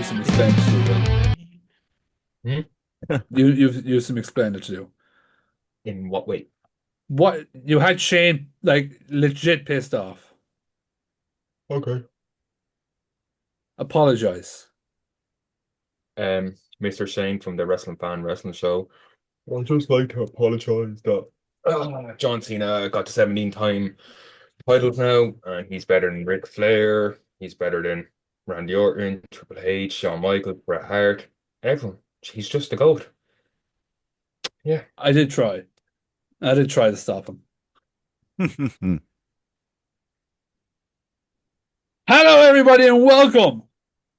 Use some expenditure. Hmm? You've used some expenditure. In what way? What you had Shane like legit pissed off. Okay. Apologize. Mr. Shane from the Wrestling Fan Wrestling Show. I'd just like to apologize that John Cena got the 17-time titles now, and he's better than Ric Flair. He's better than Randy Orton, Triple H, Shawn Michaels, Bret Hart, everyone. He's just the GOAT. Yeah. I did try. I did try to stop him. Hello, everybody, and welcome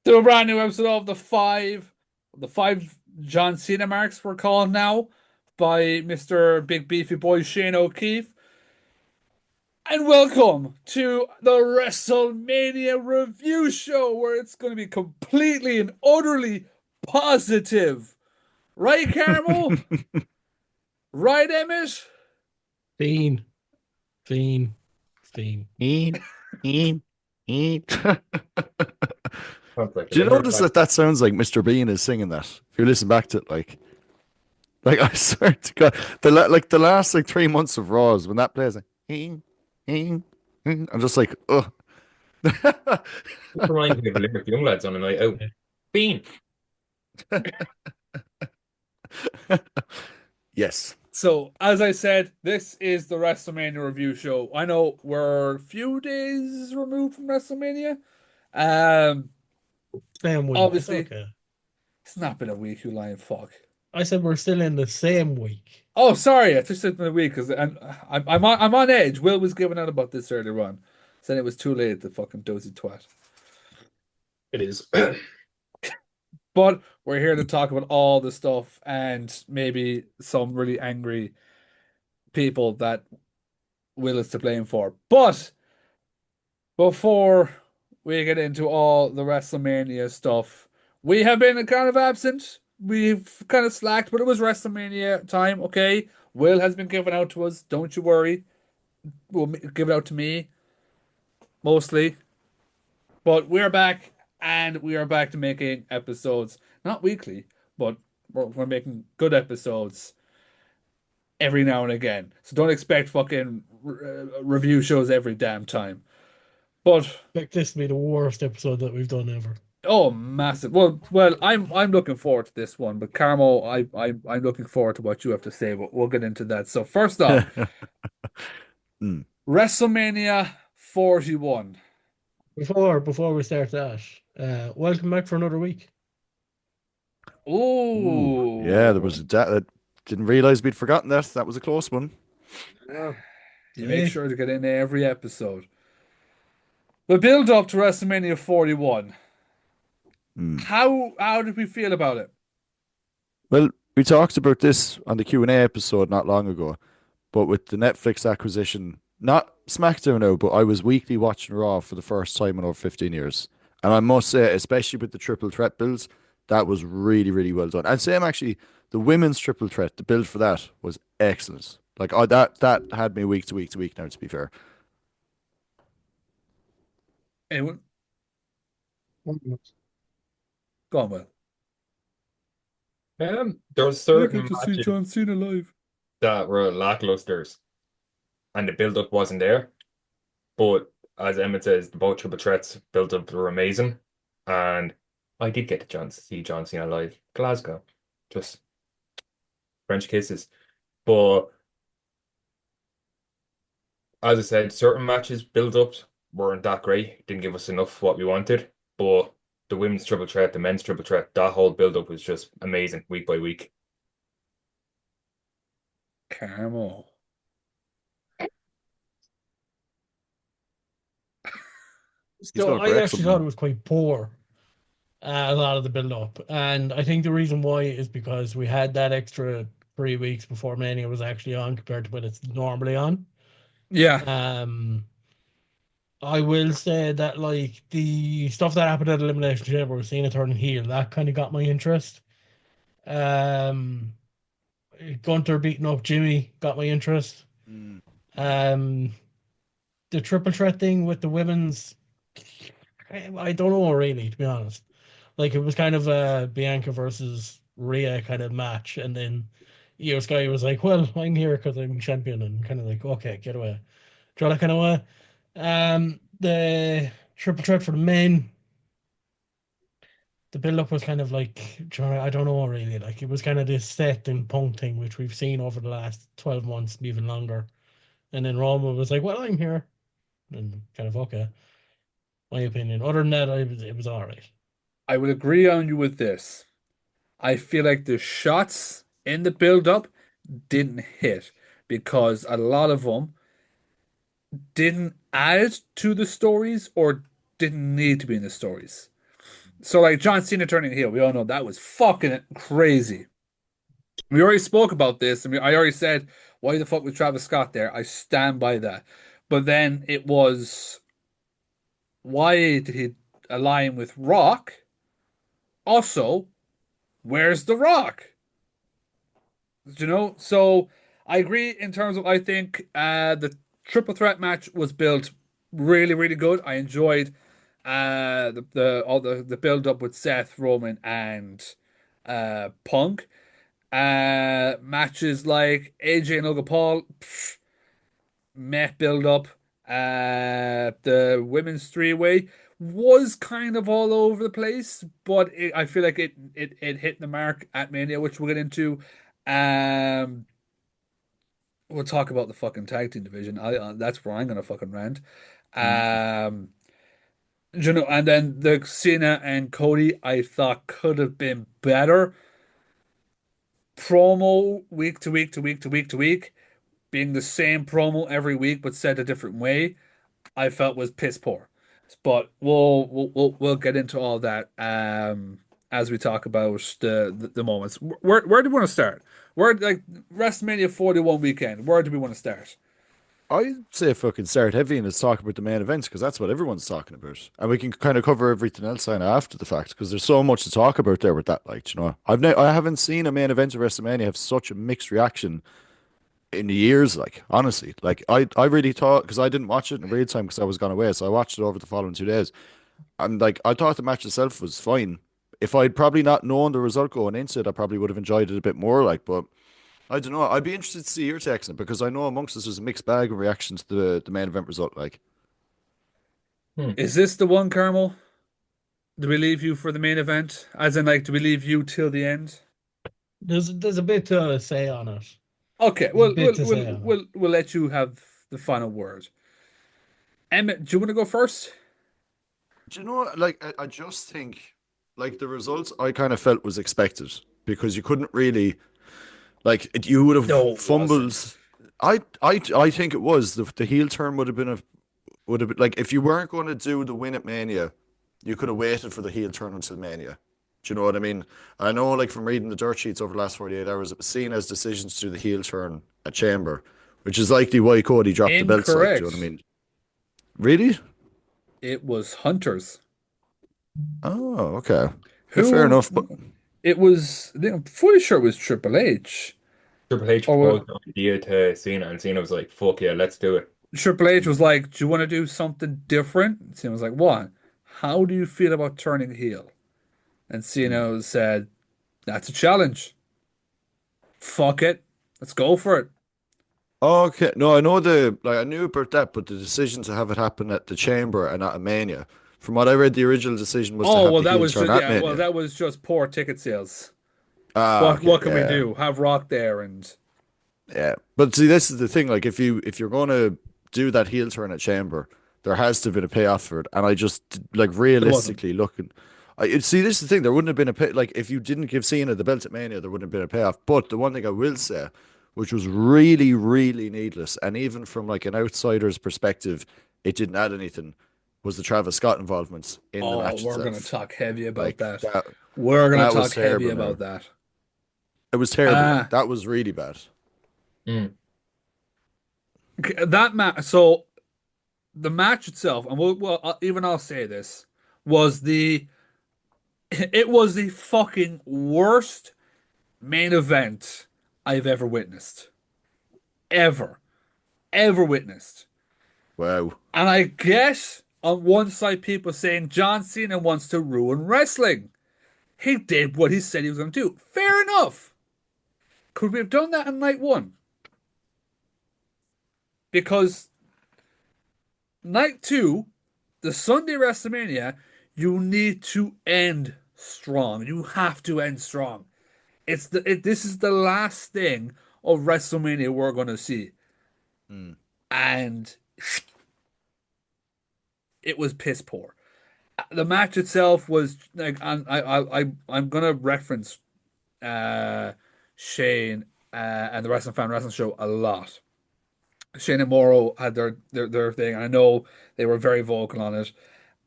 to a brand new episode of the five John Cena marks we're calling now by Mr. Big Beefy Boy Shane O'Keefe. And welcome to the WrestleMania review show where it's going to be completely and utterly positive. Right, Carmo? Right, Emmet? Fiend, fiend, fiend. Eat, eat, eat. Sounds like the Do you limerick notice back. that sounds like Mr. Bean is singing that? If you listen back to it, like I swear to God, the last 3 months of Raws when that plays, I'm just like, oh, This reminds me of a limerick young lads on a night out. Bean. yes. So, as I said, this is the WrestleMania review show. I know we're a few days removed from WrestleMania. Um, Same week. It's Obviously, okay. it's not been a week, you lying fuck. I said we're still in the same week. Oh, sorry, I just said been a week because I'm on edge. Will was giving out about this earlier on, saying it was too late. The fucking dozy twat. It is. But we're here to talk about all the stuff and maybe some really angry people that Will is to blame for. But before we get into all the WrestleMania stuff, we have been kind of absent. We've kind of slacked, but it was WrestleMania time, okay? Will has been given out to us. Don't you worry. We'll give it out to me mostly. But we're back, and we are back to making episodes, not weekly, but we're making good episodes every now and again. So don't expect fucking review shows every damn time. But Expect this to be the worst episode that we've done ever. oh, massive. Well, I'm looking forward to this one. But Carmo, I'm looking forward to what you have to say. But we'll get into that. So first off, Mm. WrestleMania 41. Before we start that, welcome back for another week. Ooh, yeah, there Ooh. was that. Didn't realize we'd forgotten that. That was a close one. Yeah. You make sure to get in every episode. The build up to WrestleMania 41. Mm. How did we feel about it? Well, we talked about this on the Q&A episode not long ago, but with the Netflix acquisition, not SmackDown now, but I was weekly watching Raw for the first time in over 15 years. And I must say, especially with the triple threat builds, that was really, really well done. And same actually, the women's triple threat, the build for that was excellent. Like that had me week to week to week now, to be fair. Anyone? Go on, Will. There was I got certain to see matches John Cena live. that were lacklusters, and the build-up wasn't there. But as Emmett says, the both triple threats build-up were amazing, and I did get to see John Cena live, Glasgow, just French kisses. But as I said, certain matches build-up weren't that great. Didn't give us enough what we wanted. But the women's triple threat, the men's triple threat, that whole build-up was just amazing week by week. Carmo. He's So going to I correct actually thought something. it was quite poor, a lot of the build up. And I think the reason why is because we had that extra 3 weeks before Mania was actually on compared to when it's normally on. Yeah. Um, I will say that like the stuff that happened at Elimination Chamber, we're seeing it turning heel, that kind of got my interest. Um, Gunter beating up Jimmy got my interest. Mm. Um, the triple threat thing with the women's, I don't know really, to be honest. Like it was kind of a Bianca versus Rhea kind of match, and then Io Sky was like, "Well, I'm here because I'm champion," and kind of like, "Okay, get away." Do you know that kind of way? The triple threat for the men, the build up was kind of like, do you know, I don't know really. Like it was kind of this set and punk thing, which we've seen over the last 12 months, even longer. And then Roma was like, "Well, I'm here," and kind of okay. My opinion. Other than that, it was all right. I would agree on you with this. I feel like the shots in the build-up didn't hit because a lot of them didn't add to the stories or didn't need to be in the stories. So like John Cena turning heel, we all know that was fucking crazy. We already spoke about this, and I already said, why the fuck was Travis Scott there? I stand by that. But then it was, why did he align with Rock? Also, where's The Rock? You know, so I agree in terms of I think the triple threat match was built really, really good. I enjoyed the all the build up with Seth, Roman, and Punk. Matches like AJ and Logan Paul, Met build up. The women's three way was kind of all over the place, but I feel like it hit the mark at Mania, which we'll get into. Um, we'll talk about the fucking tag team division. I That's where I'm gonna fucking rant. Mm. Um, you know, and then the Cena and Cody, I thought could have been better. Promo week to week to week to week to week, being the same promo every week but said a different way, I felt was piss poor. But we'll get into all that as we talk about the moments. Where do we want to start? Where like WrestleMania 41 weekend? Where do we want to start? I'd say fucking start heavy and let's talk about the main events because that's what everyone's talking about, and we can kind of cover everything else then after the fact because there's so much to talk about there with that. Like, you know, I haven't seen a main event of WrestleMania have such a mixed reaction in years. Like, honestly, like I really thought because I didn't watch it in real time because I was gone away, so I watched it over the following 2 days, and like I thought the match itself was fine. If I'd probably not known the result going into it, I probably would have enjoyed it a bit more. Like, but I don't know. I'd be interested to see your takes on it because I know amongst us there's a mixed bag of reactions to the main event result. Like, Hmm. Is this the one, Carmel? Do we leave you for the main event? As in, like, do we leave you till the end? There's a bit to say on it. Okay, There's a bit to say on it. we'll let you have the final word. Emmet, do you want to go first? do you know what? Like, I just think like the results I kind of felt was expected because you couldn't really you would have No, it fumbled. wasn't. I think it was the heel turn would have been like if you weren't going to do the win at Mania, you could have waited for the heel turn until Mania. Do you know what I mean? I know, like from reading the dirt sheets over the last 48 hours, it was seen as decisions to the heel turn at Chamber, which is likely why Cody dropped the belts. Like, do you know what I Incorrect. mean? Really? It was Hunters. Oh, okay. Yeah, fair Who enough. But it was, I'm fully sure it was Triple H. Triple H Or proposed the idea to Cena, and Cena was like, "Fuck yeah, let's do it." Triple H was like, do you want to do something different? Cena was like, what? How do you feel about turning heel? And Cena said, that's a challenge. Fuck it. Let's go for it. okay, no, I know I knew about that, but the decision to have it happen at the Chamber and at a Mania, from what I read, the original decision was to Oh, have well, the that heel was turn just, at yeah, well, Mania. that was just poor ticket sales. Ah, What okay, what can we yeah. do? Have Rock there and Yeah, but see, this is the thing. Like, if you're gonna do that heel turn at Chamber, there has to have been a payoff for it. And I just like there wasn't. realistically looking, I see. This is the thing. There wouldn't have been a pay. Like, if you didn't give Cena the belt at Mania, there wouldn't have been a payoff. But the one thing I will say, which was really, really needless, and even from like an outsider's perspective, it didn't add anything, was the Travis Scott involvement in the Oh, match we're gonna itself. talk heavy about Like that. We're gonna that was talk heavy terrible. Now about that. it was terrible. Uh Like that was really bad. Mm. that match. So the match itself, and even I'll say this was the it was the fucking worst main event I've ever witnessed, ever, ever witnessed. Wow. And I guess on one side, people saying John Cena wants to ruin wrestling. He did what he said he was going to do. Fair enough. Could we have done that on night one? Because night two, the Sunday WrestleMania, you need to end strong. You have to end strong. This is the last thing of WrestleMania we're gonna see, Mm. and it was piss poor. The match itself was like, I'm gonna reference uh Shane and the Wrestling Show a lot. Shane and Morrow had their thing. I know they were very vocal on it.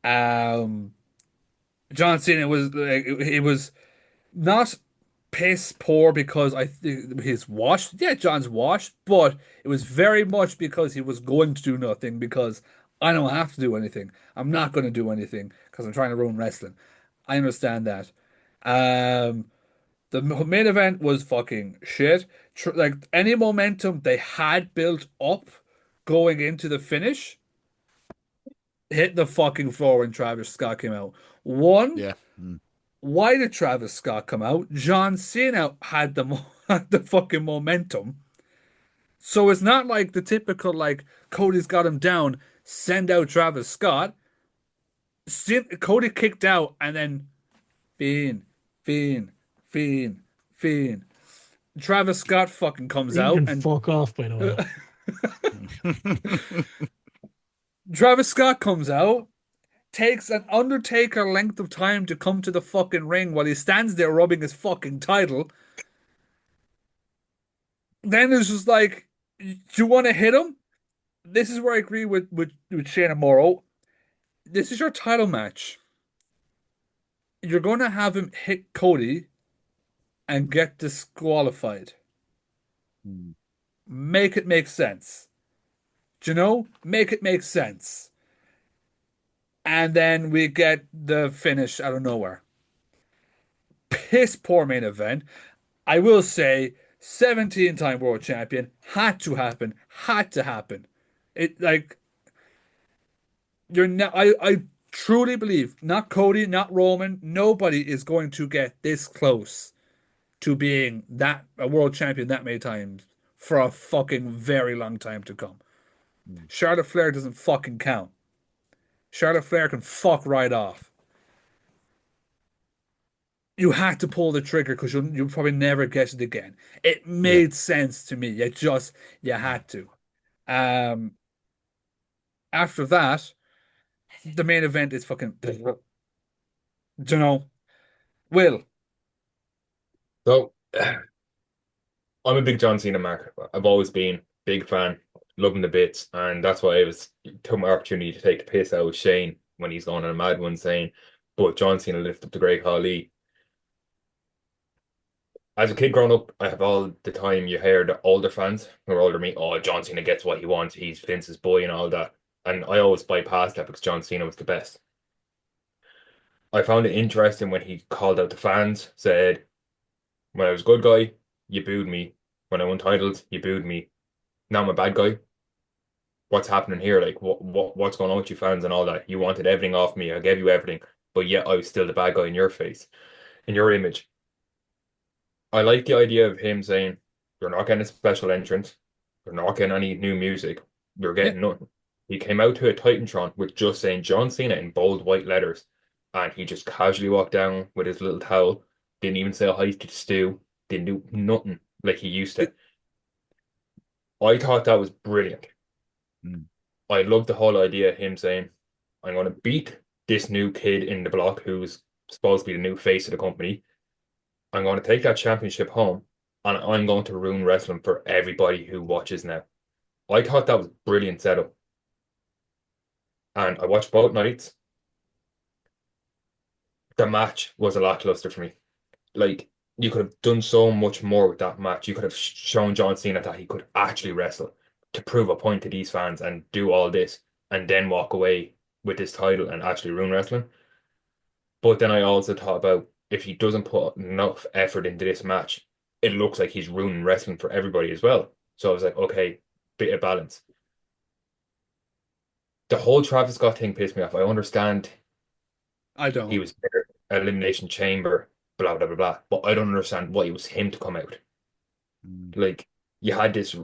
Um, John Cena was like it was not piss poor because I think he's washed. Yeah, John's washed, but it was very much because he was going to do nothing because I don't have to do anything. I'm not going to do anything because I'm trying to ruin wrestling. I understand that. Um, the main event was fucking shit. Like any momentum they had built up going into the finish hit the fucking floor when Travis Scott came out. One, Yeah. Mm. why did Travis Scott come out? John Cena had had the fucking momentum. So it's not like the typical like Cody's got him down, send out Travis Scott. Cody kicked out and then Fiend, Fiend, Fiend, Fiend. Travis Scott fucking comes You out can and fuck off, by the way. Travis Scott comes out, takes an Undertaker length of time to come to the fucking ring while he stands there rubbing his fucking title. Then it's just like, do you want to hit him? This is where I agree with Shane Morrow. This is your title match. You're going to have him hit Cody and get disqualified. Mm. Make it make sense. Do you know? Make it make sense. And then we get the finish out of nowhere. Piss poor main event. I will say, 17-time world champion had to happen. Had to happen. It like you're not. I truly believe not Cody, not Roman. Nobody is going to get this close to being that a world champion that many times for a fucking very long time to come. Mm. Charlotte Flair doesn't fucking count. Charlotte Flair can fuck right off. You had to pull the trigger because you'll probably never get it again. It Yeah. made sense to me. You had to. Um, After that, the main event is fucking. Do you know, Will? So I'm a big John Cena mark. I've always been big fan, loving the bits, and that's why I was took my opportunity to take the piss out of Shane when he's going on a mad one saying, "But John Cena lifted up the Great Khali." As a kid growing up, I have all the time you hear the older fans who are older than me, "Oh, John Cena gets what he wants. He's Vince's boy and all that." And I always bypassed that because John Cena was the best. I found it interesting when he called out the fans, said, "When I was a good guy, you booed me. When I won titles, you booed me. Now I'm a bad guy. What's happening here? Like, what's going on with you fans and all that? You wanted everything off me. I gave you everything, but yet I was still the bad guy in your face, in your image." I like the idea of him saying, "You're not getting a special entrance. You're not getting any new music. You're Yeah, getting nothing." He came out to a Titantron with just saying John Cena in bold white letters, and he just casually walked down with his little towel. Didn't even say hi to Stu. Didn't do nothing like he used to. it, I thought that was brilliant. Mm. I love the whole idea of him saying, "I'm going to beat this new kid in the block who's supposed to be the new face of the company. I'm going to take that championship home and I'm going to ruin wrestling for everybody who watches now." I thought that was brilliant setup. And I watched both nights. The match was a lackluster for me. Like, you could have done so much more with that match. You could have shown John Cena that he could actually wrestle to prove a point to these fans and do all this and then walk away with this title and actually ruin wrestling. But then I also thought about if he doesn't put enough effort into this match, it looks like he's ruining wrestling for everybody as well. So I was like, okay, bit of balance. The whole Travis Scott thing pissed me off. I understand I he don't. was there at Elimination Chamber. blah blah blah blah. But I don't understand why it was him to come out. Mm. Like you had this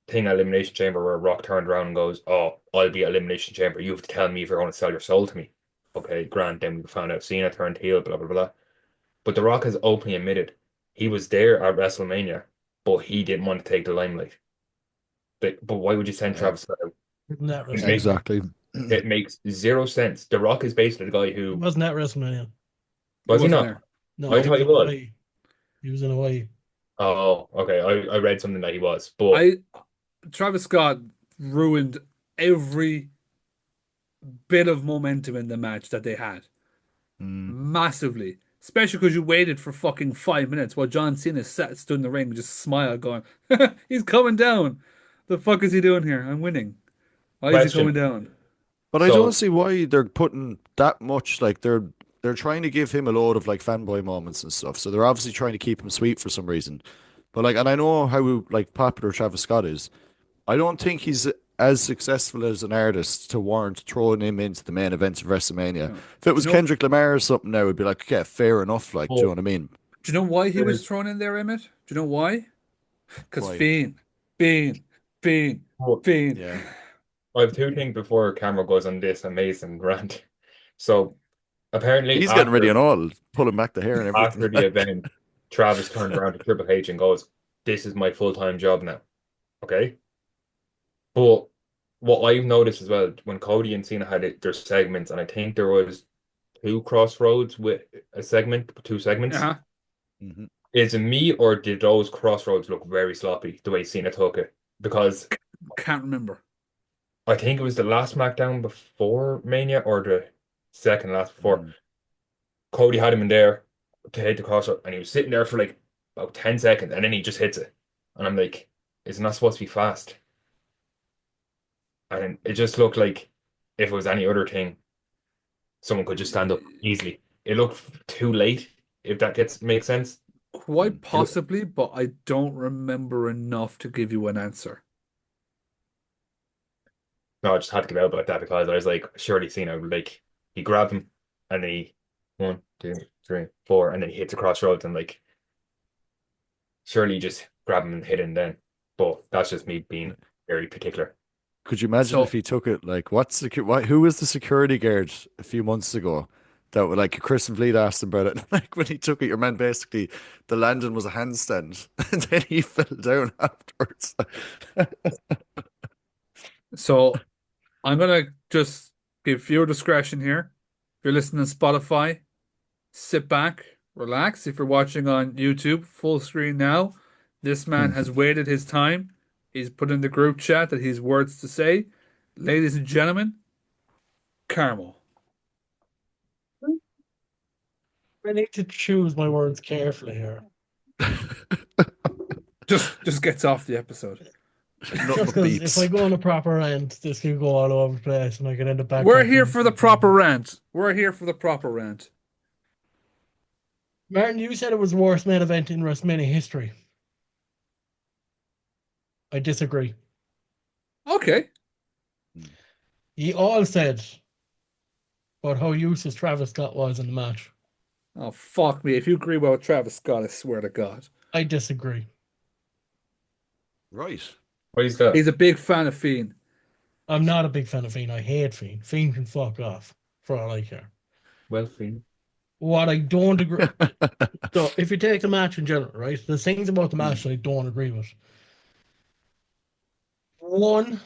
thing at Elimination Chamber where Rock turned around and goes, "Oh, I'll be at Elimination Chamber. You have to tell me if you're going to sell your soul to me." Okay, Grant. Then we found out Cena turned heel, blah blah blah. But The Rock has openly admitted he was there at WrestleMania, but he didn't want to take the limelight. But why would you send Yeah, Travis Scott out? Wasn't that It makes WrestleMania? exactly. it makes zero sense. The Rock is basically the guy He who wasn't at WrestleMania. He was he wasn't not? there. No, I he thought was he in was. Hawaii. He was in Hawaii. Oh, okay. I read something that he was, but I Travis Scott ruined every bit of momentum in the match that they had. Mm. Massively. Especially because you waited for fucking 5 minutes while John Cena stood in the ring and just smiled, going, he's coming down. The fuck is he doing here? I'm winning. Why is he coming question. down? But I don't So, see why they're putting that much. Like they're trying to give him a load of like fanboy moments and stuff. So they're obviously trying to keep him sweet for some reason. But like, and I know how like popular Travis Scott is. I don't think he's as successful as an artist to warrant throwing him into the main events of WrestleMania. No. If it Do was you know Kendrick Lamar or something, now it'd be like, okay, fair enough. Like, do you know oh, what I mean? do you know why he was there's thrown in there, Emmett? Do you know why? Because Why? Fiend, Fiend, Fiend, oh, Fiend. Yeah, I have two things before Carmo goes on this amazing rant. So apparently he's getting ready and all, pulling back the hair and everything. after the event, Travis turned around to Triple H and goes, "This is my full-time job now." Okay. But what I've noticed as well, when Cody and Cena had their segments, and I think there was two crossroads with a segment, two segments. Uh-huh. Hmm. Is it me or did those crossroads look very sloppy the way Cena took it? Because Can't remember. I think it was the last SmackDown before Mania or the second last before. Mm. Cody had him in there to hit the crossroad, and he was sitting there for like about 10 seconds, and then he just hits it. And I'm like, it's not supposed to be fast. And it just looked like if it was any other thing, someone could just stand up easily. It looked too late, if that gets makes sense. Quite It looked, possibly, but I don't remember enough to give you an answer. no, I just had to get out about that because I was like, surely Cena would like he grabbed him and then he one, two, three, four, and then he hits the crossroads and like surely just grab him and hit him then. But that's just me being very particular. Could you imagine if So, he took it like who was the security guard a few months ago that would like Chris and Fleet asked him about it? Like when he took it, your man basically the landing was a handstand and then he fell down afterwards. so I'm gonna just give viewer discretion here. If you're listening to Spotify, sit back, relax. If you're watching on YouTube, full screen now. This man has waited his time. He's put in the group chat that he's words to say. Ladies and gentlemen, Carmo. I need to choose my words carefully here. Just gets off the episode. Nothing Just but because if I beats. go on a proper rant, this could go all over the place and I could end up We're here backtracking. for the proper rant. We're here for the proper rant. Martin, you said it was the worst main event in WrestleMania history. I disagree. Okay. You all said about how useless Travis Scott was in the match. Oh, fuck me. If you agree with Travis Scott, I swear to God. I disagree. Right. What is that? He's a big fan of Fiend. I'm not a big fan of Fiend. I hate Fiend. Fiend can fuck off for all I care. Well, Finn. What I don't agree. So if you take the match in general, right? There's things about the match that I don't agree with. One,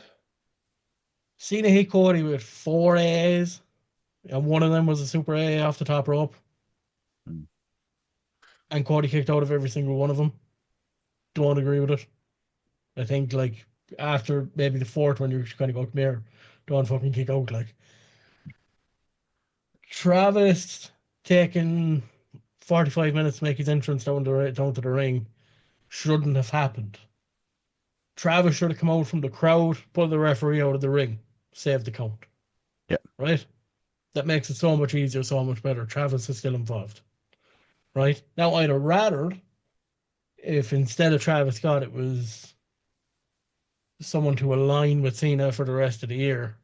Cena hit Cody with 4 A's, and one of them was a super A off the top rope, Mm. and Cody kicked out of every single one of them. Don't agree with it. I think like after maybe the fourth one, you're kind of go, come here, don't fucking kick out. Like Travis taking 45 minutes to make his entrance down to the ring shouldn't have happened. Travis should have come out from the crowd, pull the referee out of the ring, save the count. Yeah. Right? That makes it so much easier, so much better. Travis is still involved. Right? Now, I'd have rather if instead of Travis Scott, it was someone to align with Cena for the rest of the year.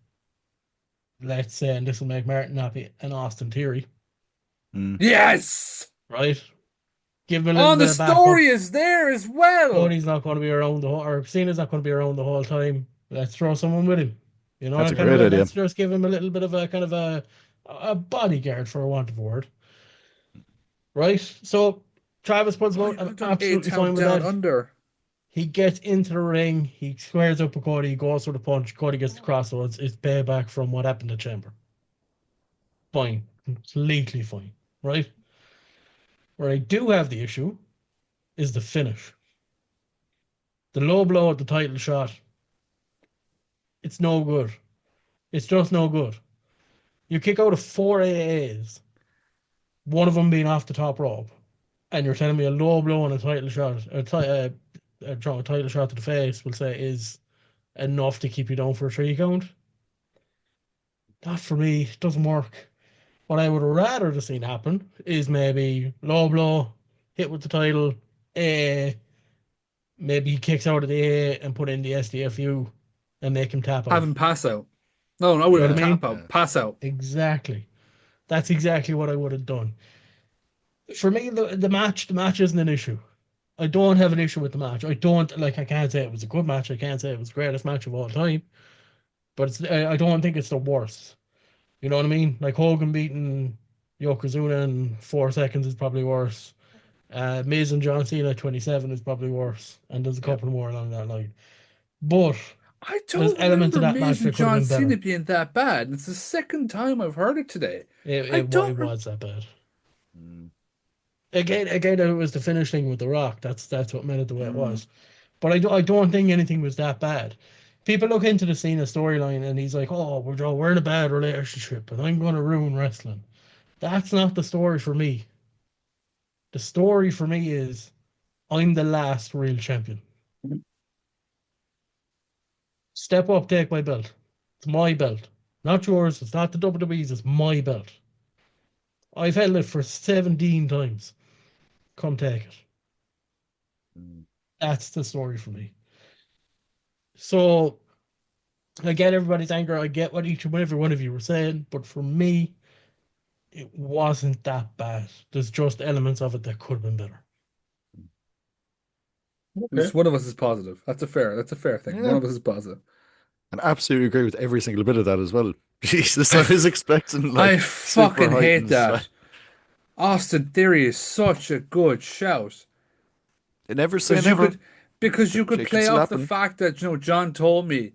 Let's say, and this will make Martin happy, and Austin Theory. Mm. Yes! Right? Give him a little Oh, bit the of backup. story is there as well. Cody's not going to be around the whole, or Cena's not going to be around the whole time. Let's throw someone with him. You know, That's that a kind of great way. idea. Let's just give him a little bit of a kind of a bodyguard, for a want of a word. Right? So Travis puts him Oh, out. you could I'm have done absolutely A-Town fine with Down that. Under. He gets into the ring. He squares up with Cody. He goes for the punch. Cody gets the crossroads. It's payback from what happened at Chamber. Fine. Completely fine. Right? Where I do have the issue is the finish. The low blow at the title shot. It's no good. It's just no good. You kick out of four AAs, one of them being off the top rope, and you're telling me a low blow and a title shot, a title shot to the face, we'll say, is enough to keep you down for a 3 count? Not for me. It doesn't work. What I would rather have seen happen is maybe low blow, hit with the title, A, maybe he kicks out of the A and put in the SDFU and make him tap Have out. him pass out. No, no, I You know wouldn't what I tap mean? out. Yeah. Pass out. Exactly. That's exactly what I would have done. For me, the match isn't an issue. I don't have an issue with the match. I don't like. I can't say it was a good match. I can't say it was the greatest match of all time. But I don't think it's the worst. You know what I mean? Like Hogan beating Yokozuna in 4 seconds is probably worse. Miz and John Cena 27 is probably worse. And there's a Yep. couple more along that line. But I there's don't elements of remember that Miz match and that could have John been better. Cena being that bad. And it's the second time I've heard it today. It, I it, don't. it was that bad. Mm. Again, it was the finish thing with The Rock. That's what made it the way it Mm. was. But I don't think anything was that bad. People look into the Cena storyline and he's like, "Oh, we're in a bad relationship, and I'm going to ruin wrestling." That's not the story for me. The story for me is I'm the last real champion. Step up, take my belt. It's my belt, not yours. It's not the WWE's. It's my belt. I've held it for 17 times. Come take it. Mm. That's the story for me. So I get everybody's anger. I get what each and every one of you were saying, but for me, it wasn't that bad. There's just elements of it that could have been better. At least Okay. one of us is positive. That's a fair thing. One Yeah. of us is positive. And absolutely agree with every single bit of that as well. Jesus, I was expecting I like super fucking hate heightened. that. Austin Theory is such a good shout. Never say Because you never. could because you could It could play still off the happen. fact that, John told me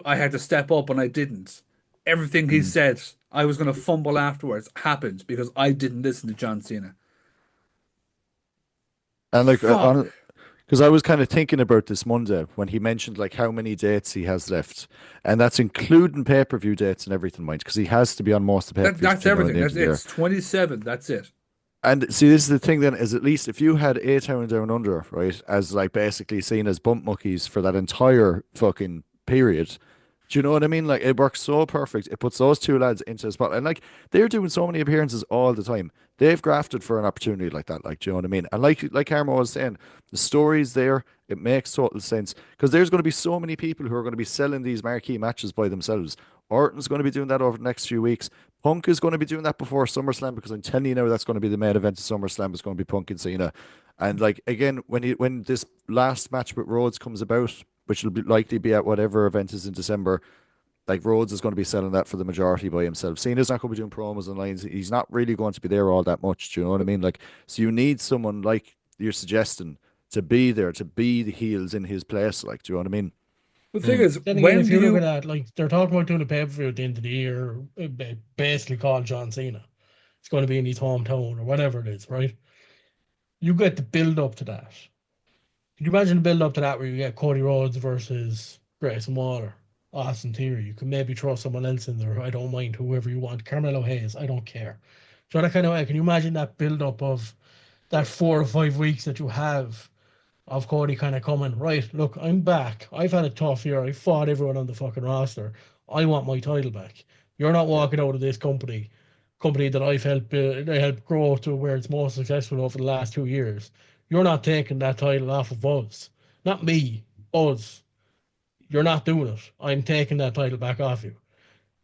I had to step up and I didn't. Everything he Mm. said I was gonna fumble afterwards happened because I didn't listen to John Cena. And like Fuck. because I was kind of thinking about this Monday when he mentioned like how many dates he has left, and that's including pay-per-view dates and everything, mind, because he has to be on most of the That pay-per-views that's between now and everything. the end That's of the year. it's 27. That's it. And see, this is the thing then, is at least if you had A-Town Down Under, right, as like basically seen as bump monkeys for that entire fucking period, do you know what I mean? Like it works so perfect. It puts those two lads into the spot. And like they're doing so many appearances all the time. They've grafted for an opportunity like that. Like, do you know what I mean? And like Carmo was saying, the story's there. It makes total sense. Because there's going to be so many people who are going to be selling these marquee matches by themselves. Orton's going to be doing that over the next few weeks. Punk is going to be doing that before SummerSlam because I'm telling you now that's going to be the main event of SummerSlam. It's going to be Punk and Cena. And like again, when this last match with Rhodes comes about, which will likely be at whatever event is in December, like Rhodes is going to be selling that for the majority by himself. Cena's not going to be doing promos and lines. He's not really going to be there all that much. Do you know what I mean? Like, so you need someone like you're suggesting to be there, to be the heels in his place. Like, do you know what I mean? The thing Mm. is, Then again, when if do you look at you that, like they're talking about doing a pay-per-view at the end of the year, basically called John Cena. It's going to be in his hometown or whatever it is, right? You get the build up to that. Can you imagine the build up to that where you get Cody Rhodes versus Grayson Waller, Austin Theory? You can maybe throw someone else in there. I don't mind whoever you want. Carmelo Hayes, I don't care. So that kind of way, can you imagine that build up of that 4 or 5 weeks that you have of Cody kind of coming, right? Look, I'm back. I've had a tough year. I fought everyone on the fucking roster. I want my title back. You're not Yeah. walking out of this company that I've helped build, I helped grow to where it's most successful over the last 2 years. You're not taking that title off of us, not me, us. You're not doing it. I'm taking that title back off you.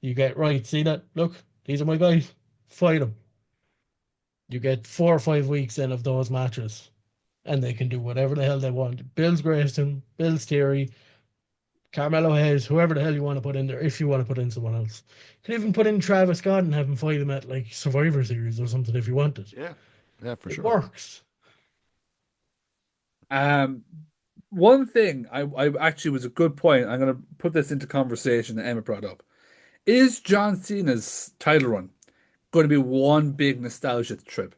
You get right. See that? Look, these are my guys. Fight them. You get 4 or 5 weeks in of those matches, and they can do whatever the hell they want. Bill's Grayson, Bill's Theory, Carmelo Hayes, whoever the hell you want to put in there, if you want to put in someone else. You can even put in Travis Scott and have him fight him at like Survivor Series or something if you wanted. Yeah, yeah, for It sure. works. Um, one thing I actually was a good point. I'm gonna put this into conversation that Emma brought up. Is John Cena's title run going to be one big nostalgia trip?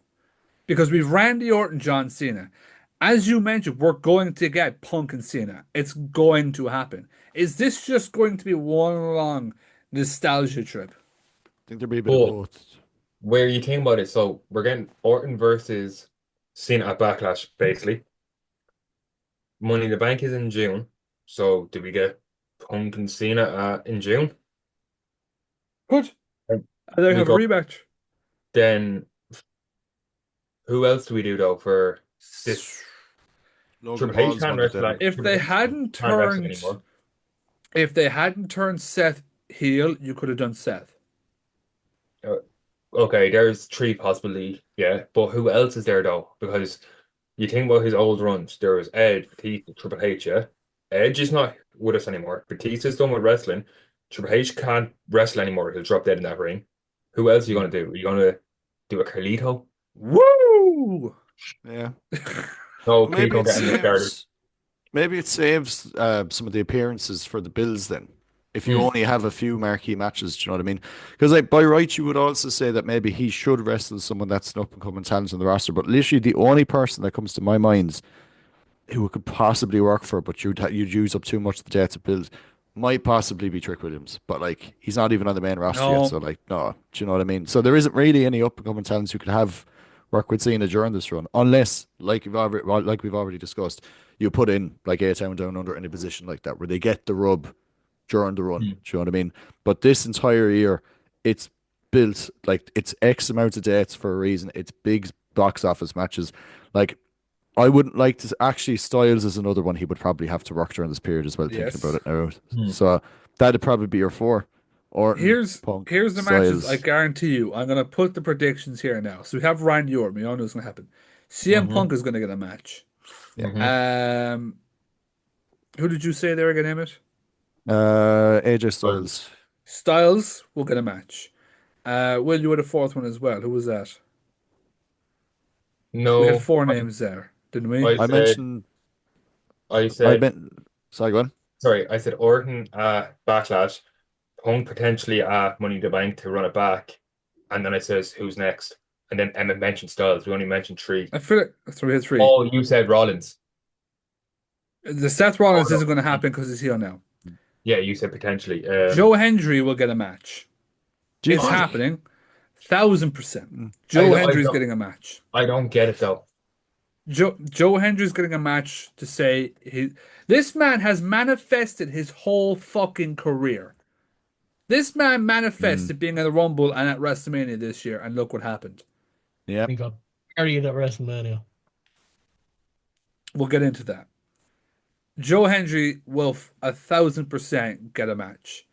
Because we've Randy Orton, John Cena. As you mentioned, we're going to get Punk and Cena. It's going to happen. Is this just going to be one long nostalgia trip? I think there'd be a bit of But both. where you think about it, so we're getting Orton versus Cena at Backlash, basically. Money in the Bank is in June. So do we get Punk and Cena in June? Good. And And they we have a go rematch. then who else do we do though for this? Logan Triple H Paul's can't one that wrestle then. If Triple they H hadn't can't wrestle turned, anymore. if they hadn't turned Seth heel, you could have done Seth. Uh, Okay, there's three possibly, yeah. But who else is there though? Because you think about his old runs, there was Ed, Batista, Triple H, yeah. Edge is not with us anymore. Batista's done with wrestling. Triple H can't wrestle anymore. He'll drop dead in that ring. Who else are you Mm. gonna do? Are you gonna do a Carlito? Woo! Yeah. No, Well, please don't get me started. maybe it saves some of the appearances for the Bills then. If you Hmm. only have a few marquee matches, do you know what I mean? Because like by right, you would also say that maybe he should wrestle someone that's an up and coming talent on the roster. But literally, the only person that comes to my mind who could possibly work for, but you'd use up too much of the data to build, might possibly be Trick Williams. But like he's not even on the main roster yet, so No. like no, do you know what I mean? So there isn't really any up and coming talents who could have work with Cena during this run, unless like we've already discussed, you put in like A Town Down Under in a position like that where they get the rub during the run. Hmm. Do you know what I mean? But this entire year, it's built like it's X amount of dates for a reason. It's big box office matches. Like I wouldn't like to actually Styles is another one he would probably have to work during this period as well, thinking about Yes. it now. Hmm. So that'd probably be your four. Orton, Here's Punk, here's the matches. I Styles. guarantee you. I'm gonna put the predictions here now. So we have Randy Orton. We all know what's gonna happen. CM Mm-hmm. Punk is gonna get a match. Yeah. Mm-hmm. Um, who did you say there again, Emmett? AJ Styles. Styles will get a match. Will you had a fourth one as well? Who was that? We had No, four names there, didn't we? I I said mentioned I I said meant sorry, go on. sorry, I said Orton at Backlash, Punk potentially at Money in the Bank to run it back, and then I says who's next, and then Emmet mentioned Styles. We only mentioned three. I feel like so we had three. Oh, you said Rollins. The Seth Oh Rollins isn't no, going to happen because he's here now. yeah, you said potentially. Joe Hendry will get a match. Do you It's I, think? happening, 1000%. Mm. I, Joe I Hendry's don't getting a match. I don't get it though. Joe Hendry's getting a match to say this man has manifested his whole fucking career. This man Mm. manifested being in the Rumble and at WrestleMania this year, and look what happened. Yeah. He got buried at WrestleMania. We'll get into that. Joe Hendry will 1000% get a match.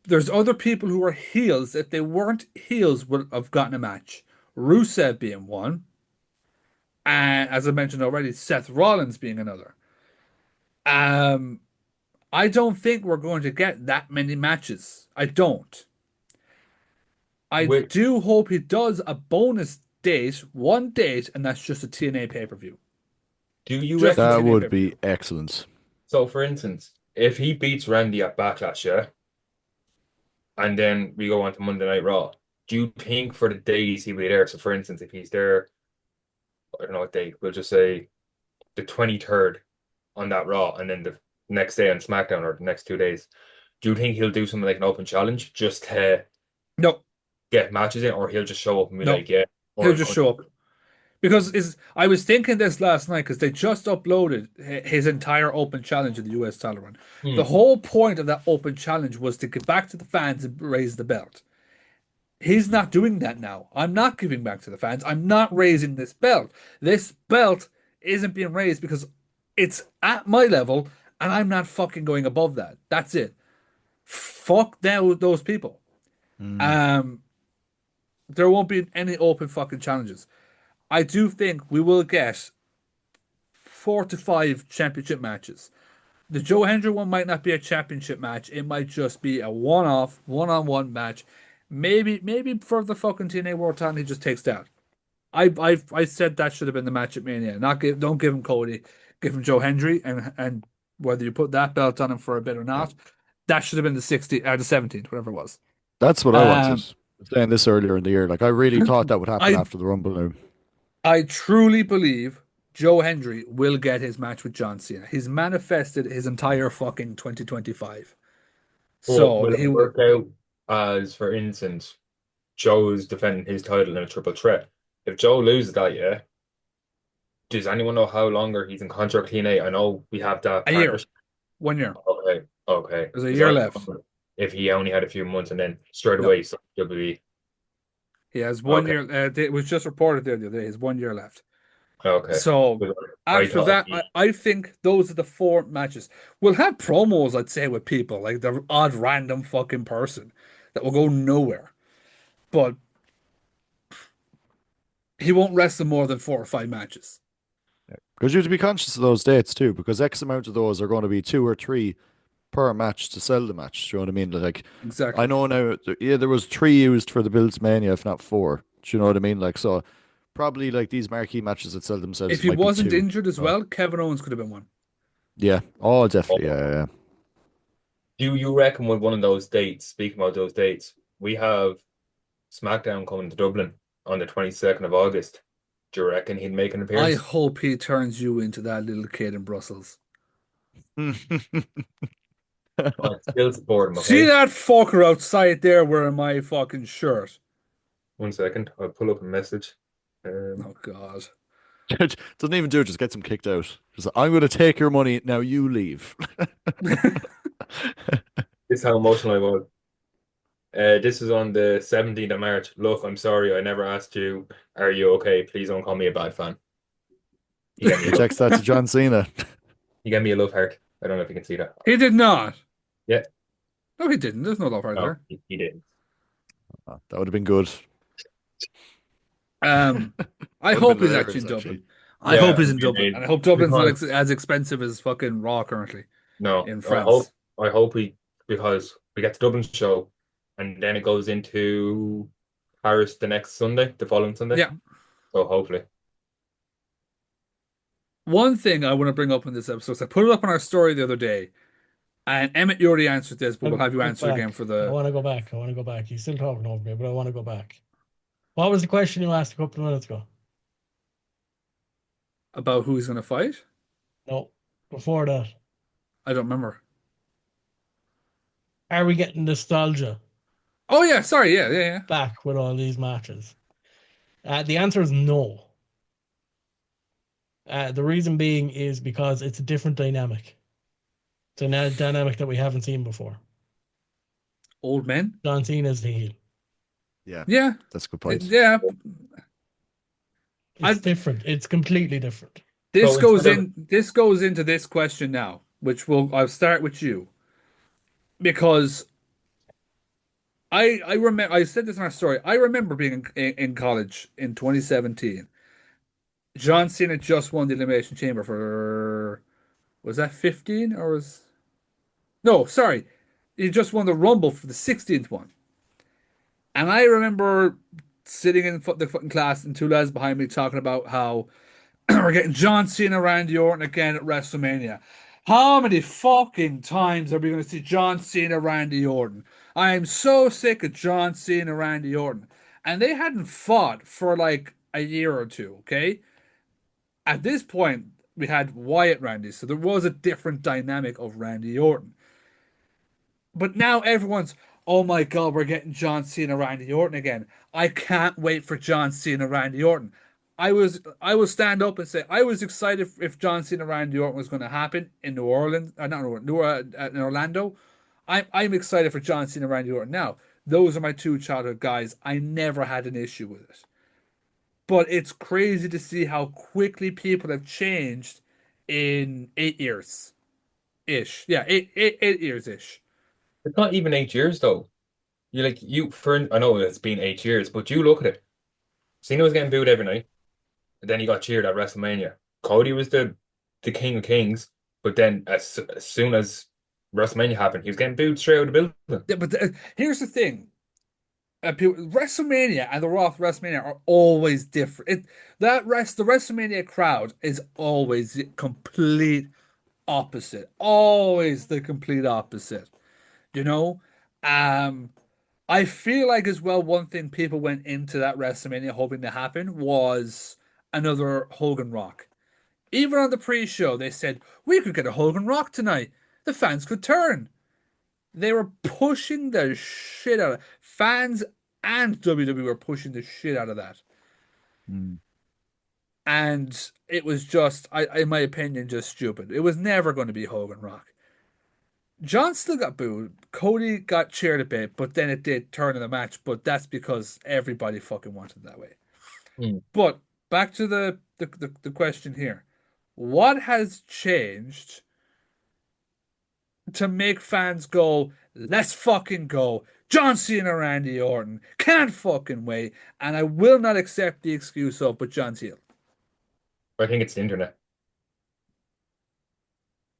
There's other people who are heels. If they weren't heels, would have gotten a match. Rusev being one, and as I mentioned already, Seth Rollins being another. Um, I don't think we're going to get that many matches. I don't. I With do hope he does a bonus date, one date, and that's just a TNA pay-per-view. do you Just a reckon? That TNA would be pay-per-view. excellent. So, for instance, if he beats Randy at Backlash, yeah, and then we go on to Monday Night Raw, do you think for the days he'll be there? So, for instance, if he's there, I don't know what day, we'll just say the 23rd on that Raw, and then the next day on SmackDown or the next 2 days. Do you think he'll do something like an open challenge just to No, get matches in, or he'll just show up and be no, like, yeah, he'll or just show up. Because I was thinking this last night because they just uploaded his entire open challenge of the US title run. Hmm. The whole point of that open challenge was to get back to the fans and raise the belt. He's not doing that now. I'm not giving back to the fans. I'm not raising this belt. This belt isn't being raised because it's at my level and I'm not fucking going above that. That's it. Fuck those people. Mm. Um, there won't be any open fucking challenges. I do think we will get 4 to 5 championship matches. The Joe Hendry one might not be a championship match. It might just be a one-off, one-on-one match. Maybe for the fucking TNA World Title, he just takes down. I said that should have been the match at Mania. Don't give him Cody, give him Joe Hendry, and whether you put that belt on him for a bit or Yeah. not, that should have been the 16th or the 17th, whatever it was. That's what I wanted. Um, I was saying this earlier in the year. Like I really thought that would happen I after the Rumble now. I truly believe Joe Hendry will get his match with John Cena. He's manifested his entire fucking 2025. But So will he it will. work out as, for instance, Joe's defending his title in a triple threat? If Joe loses that, yeah, does anyone know how longer he's in contract with TNA? I know we have that A year, partnership. 1 year. Okay, okay. There's a Because year I left. if he only had a few months and then straight No, away, so WWE. he has one Okay, year. It was just reported there the other day. He's 1 year left. okay. So Because I after thought that, he, I think those are the 4 matches. We'll have promos, I'd say, with people like the odd random fucking person that will go nowhere. But he won't wrestle more than 4 or 5 matches. Because you have to be conscious of those dates too, because X amount of those are going to be 2 or 3 per match to sell the match. Do you know what I mean? Like, I Exactly. know now, yeah, there was 3 used for the Bills Mania, if not 4. Do you know what I mean? Like, so probably like these marquee matches that sell themselves If he might be wasn't 2. injured as Oh. well, Kevin Owens could have been one. Yeah. Oh, definitely. oh, Yeah, yeah, do you reckon with one of those dates, speaking about those dates, we have SmackDown coming to Dublin on the 22nd of August. Do you reckon he'd make an I appearance? hope he turns you into that little kid in Brussels. yeah. I'd still support him, See okay? that fucker outside there wearing my fucking shirt? 1 second, I'll pull up a message. Oh God. Doesn't even do it, just gets him kicked out. Just, I'm going to take your money, now you leave. This is how emotional I was. This is on the 17th of March. Look, I'm sorry, I never asked you. Are you okay? Please don't call me a bad fan. He gave me a He love. texts that to John Cena. He gave me a love heart. I don't know if you can see that. He did not. Yeah, No, he didn't. There's no love right no, there. he did. Oh, that would have been good. Um, I Would have hope been he's actually hilarious, in actually. Dublin. I Yeah, hope he's it'd in be Dublin, and I amazing. hope Dublin's not Because as expensive as fucking Raw currently no, in France. I hope we because we get the Dublin show and then it goes into Paris the next Sunday, the following Sunday. Yeah. So hopefully. One thing I want to bring up in this episode is I put it up on our story the other day, and Emmett, you already answered this, but I'll we'll have you go answer again back. for I the want to go back. I want to go back. He's still talking over me, but I want to go back. What was the question you asked a couple of minutes ago? about who he's going to fight. No, before that. I don't remember. Are we getting nostalgia Oh yeah, sorry, yeah. back with all these matches? The answer is no. The reason being is because it's a different dynamic. It's a dynamic that we haven't seen before. Old men. John Cena is the heel. Yeah, Yeah, that's a good point. yeah. It's I different. It's completely different. this So goes instead of in. This goes into this question now, which I'll start with you because I remember I said this in our story. I remember being in college in 2017. John Cena just won the Elimination Chamber for was that 15 or was no, sorry. He just won the Rumble for the 16th one. And I remember sitting in the fucking class and 2 lads behind me talking about how we're getting John Cena, Randy Orton again at WrestleMania. How many fucking times are we going to see John Cena, Randy Orton? I am so sick of John Cena, Randy Orton. And they hadn't fought for like a year or two, okay? At this point, we had Wyatt Randy, so there was a different dynamic of Randy Orton. But now everyone's, oh my God, we're getting John Cena, Randy Orton again. I can't wait for John Cena, Randy Orton. I will stand up and say I was excited if John Cena, Randy Orton was going to happen in New Orleans, not New Orleans, in Orlando. I'm excited for John Cena, Randy Orton. Now, those are my two childhood guys. I never had an issue with it. But it's crazy to see how quickly people have changed in 8 years ish. Yeah, 8 years ish. it's not even 8 years though. You like you for I know it's been 8 years, but you look at it. Cena was getting booed every night. and then he got cheered at WrestleMania. Cody was the King of Kings, but then as soon as WrestleMania happened, he was getting booed straight out of the building. Yeah, but here's the thing. WrestleMania and the Raw for WrestleMania are always different. The WrestleMania crowd is always the complete opposite. Always the complete opposite. You know? Um, I feel like as well one thing people went into that WrestleMania hoping to happen was another Hogan Rock. Even on the pre-show, they said we could get a Hogan Rock tonight. The fans could turn. They were pushing the shit out of fans and WWE were pushing the shit out of that. Mm. And it was just, in my opinion, just stupid. It was never going to be Hogan Rock. John still got booed. Cody got cheered a bit, but then it did turn in the match. But that's because everybody fucking wanted it that way. Hmm. But back to the question here. What has changed to make fans go, let's fucking go? John Cena, Randy Orton, can't fucking wait, and I will not accept the excuse of, but John's heel. I think it's the internet.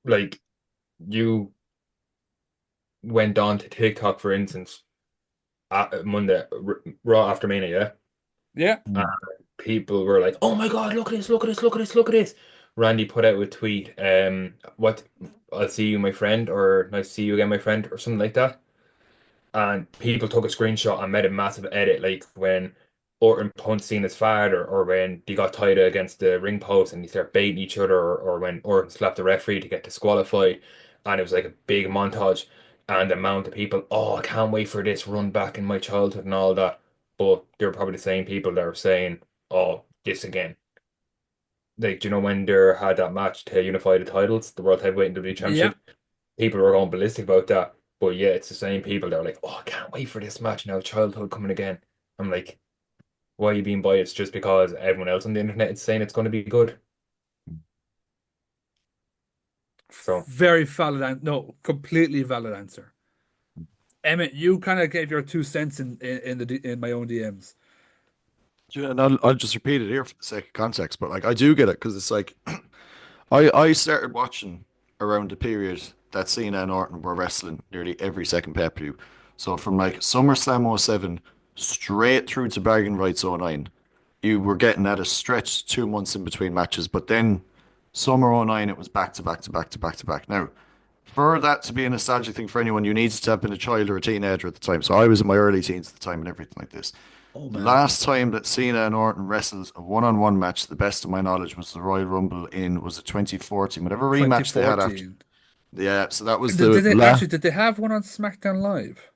Like you went on to TikTok, for instance, Monday, Raw after Mania, Yeah, yeah? Mm. People were like, "Oh my God, look at this, look at this, look at this, look at this." Randy put out a tweet, what I'll see you, my friend, or nice to see you again, my friend, or something like that. And people took a screenshot and made a massive edit, like when Orton punched Cena's father, or when they got tied against the ring post and they start baiting each other, or when Orton slapped the referee to get disqualified. And it was like a big montage. And the amount of people, oh, I can't wait for this run back in my childhood and all that. But they were probably the same people that were saying, oh, this again. Like, do you know when they had that match to unify the titles, the World Heavyweight and WWE yeah. Championship? People were going ballistic about that. But yeah, it's the same people that are like, oh, I can't wait for this match now, childhood coming again. I'm like, why are you being biased just because everyone else on the internet is saying it's going to be good? So, Very valid, no, completely valid answer. Emmett, you kind of gave your 2 cents in my own DMs. Yeah, and I'll just repeat it here for the sake of context, but like I do get it because it's like I started watching around the period that Cena and Orton were wrestling nearly every second pay-per-view. So from like SummerSlam '07 straight through to Bargain Rights '09, you were getting at a stretch 2 months in between matches, but then summer '09 it was back to back to back to back to back. Now, for that to be a nostalgic thing for anyone, you needed to have been a child or a teenager at the time. So I was in my early teens at the time and everything like this. Oh The man, last time that Cena and Orton wrestled a one-on-one match, to the best of my knowledge, was the Royal Rumble in, was it 2014? Whatever rematch they had after. 2014. Yeah, so that was Did the they last. actually? Did they have one on SmackDown Live?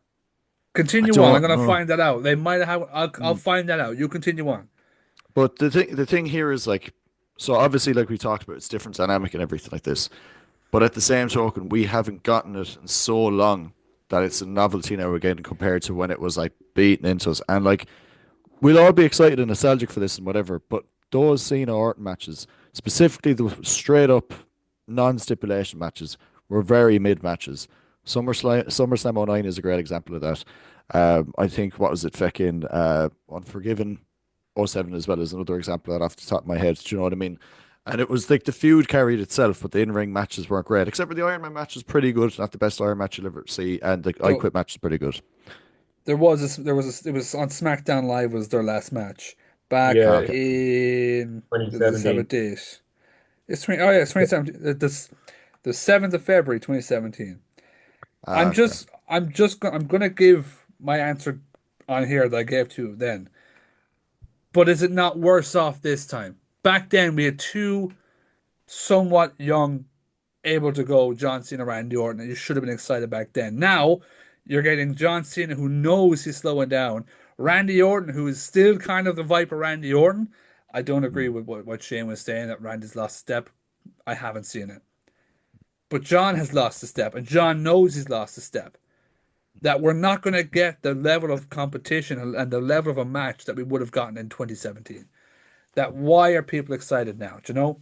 I Continue on. I'm don't gonna know. find that out. They might have. I'll find that out. You continue on. But the thing here is like, so obviously, like we talked about, it's different dynamic and everything like this. But at the same token, we haven't gotten it in so long that it's a novelty now again compared to when it was like beaten into us. And like, we'll all be excited and nostalgic for this and whatever, but those Cena Orton matches, specifically the straight up non-stipulation matches, were very mid matches. SummerSlam '09 is a great example of that. I think what was it, feckin' Unforgiven '07 as well as another example of that off the top of my head. Do you know what I mean? And it was like the feud carried itself, but the in-ring matches weren't great. Except for the Iron Man match was pretty good, not the best Iron match you'll ever see, and the I So Quit match is pretty good. it was on SmackDown Live was their last match back yeah, Okay. in. Does this have a 2017. date? It's 20. Oh yeah, it's 2017. The 7th of February 2017. Okay. I'm gonna give my answer on here that I gave to then. But is it not worse off this time? Back then we had two somewhat young, able to go John Cena, Randy Orton, and you should have been excited back then. Now you're getting John Cena who knows he's slowing down, Randy Orton who is still kind of the Viper Randy Orton. I don't agree with what Shane was saying that Randy's lost a step. I haven't seen it. But John has lost a step, and John knows he's lost a step. That we're not going to get the level of competition and the level of a match that we would have gotten in 2017. That why are people excited now? Do you know?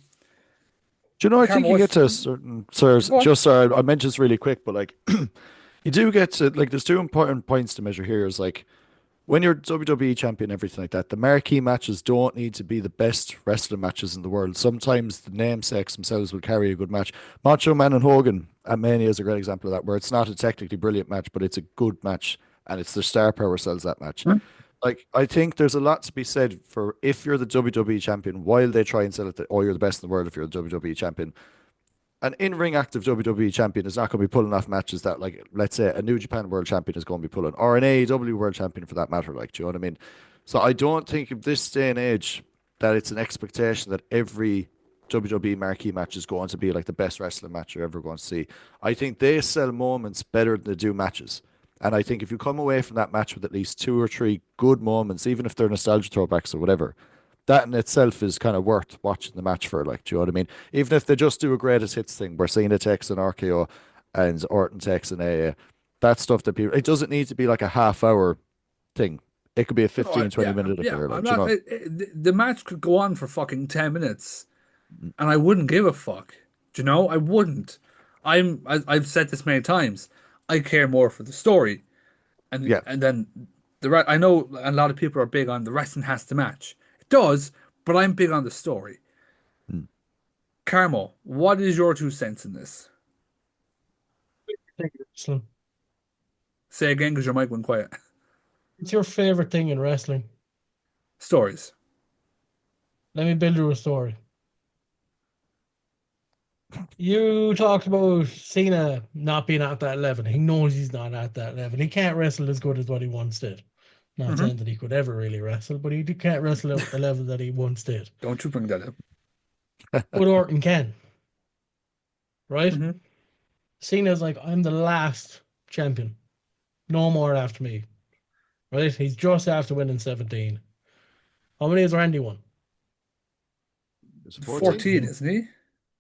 Do you know, I think Carmo, you get what's to a certain, so go on? just sorry, I mentioned this really quick, but like you do get to like there's two important points to measure here is like when you're WWE champion, everything like that, the marquee matches don't need to be the best wrestling matches in the world. Sometimes the namesakes themselves will carry a good match. Macho Man and Hogan at Mania is a great example of that, where it's not a technically brilliant match, but it's a good match, and it's the star power sells that match. Hmm? Like, I think there's a lot to be said for if you're the WWE champion, while they try and sell it that, oh, you're the best in the world if you're the WWE champion. An in-ring active WWE champion is not going to be pulling off matches that, like, let's say a New Japan World Champion is going to be pulling, or an AEW World Champion for that matter. Like, do you know what I mean? So I don't think in this day and age that it's an expectation that every WWE marquee match is going to be like the best wrestling match you're ever going to see. I think they sell moments better than they do matches. And I think if you come away from that match with at least two or three good moments, even if they're nostalgia throwbacks or whatever, that in itself is kind of worth watching the match for. Like, do you know what I mean? Even if they just do a greatest hits thing, where Cena takes an RKO and Orton takes an AA, that stuff that people, it doesn't need to be like a half hour thing. It could be a No, 15, 20 yeah, minute yeah. affair. I'm Like, do you not. know? The match could go on for fucking 10 minutes, and I wouldn't give a fuck. Do you know? I wouldn't. I've said this many times. I care more for the story, Yeah. and then I know a lot of people are big on the wrestling has to match. It does, but I'm big on the story. Mm. Carmo, what is your 2 cents in this? Wrestling. Say again because your mic went quiet. What's your favorite thing in wrestling? Stories. Let me build you a story. You talked about Cena not being at that level. He knows he's not at that level. He can't wrestle as good as what he once did. Not Hmm. saying that he could ever really wrestle, but he can't wrestle at the level that he once did. Don't you bring that up. But Orton can, right? Hmm. Cena's like, I'm the last champion. No more after me. Right? He's just after winning 17. How many has Randy won? Is it 14? 14, isn't he?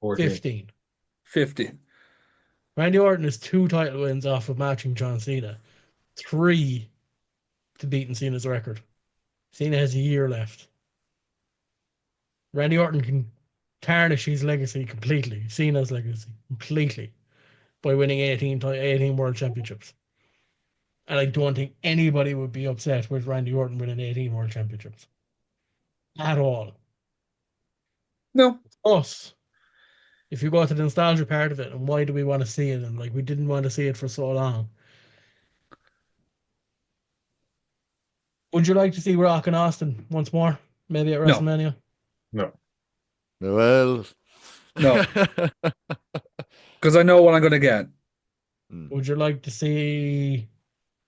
14. 15. 15. Randy Orton is 2 title wins off of matching John Cena. 3 to beating Cena's record. Cena has a year left. Randy Orton can tarnish his legacy completely, Cena's legacy completely, by winning 18 World Championships. And I don't think anybody would be upset with Randy Orton winning 18 World Championships. At all. No. Us, if you go to the nostalgia part of it, and why do we want to see it? And like, we didn't want to see it for so long. Would you like to see Rock and Austin once more? Maybe at No. WrestleMania? No. Well, No. Because I know what I'm going to get. Would you like to see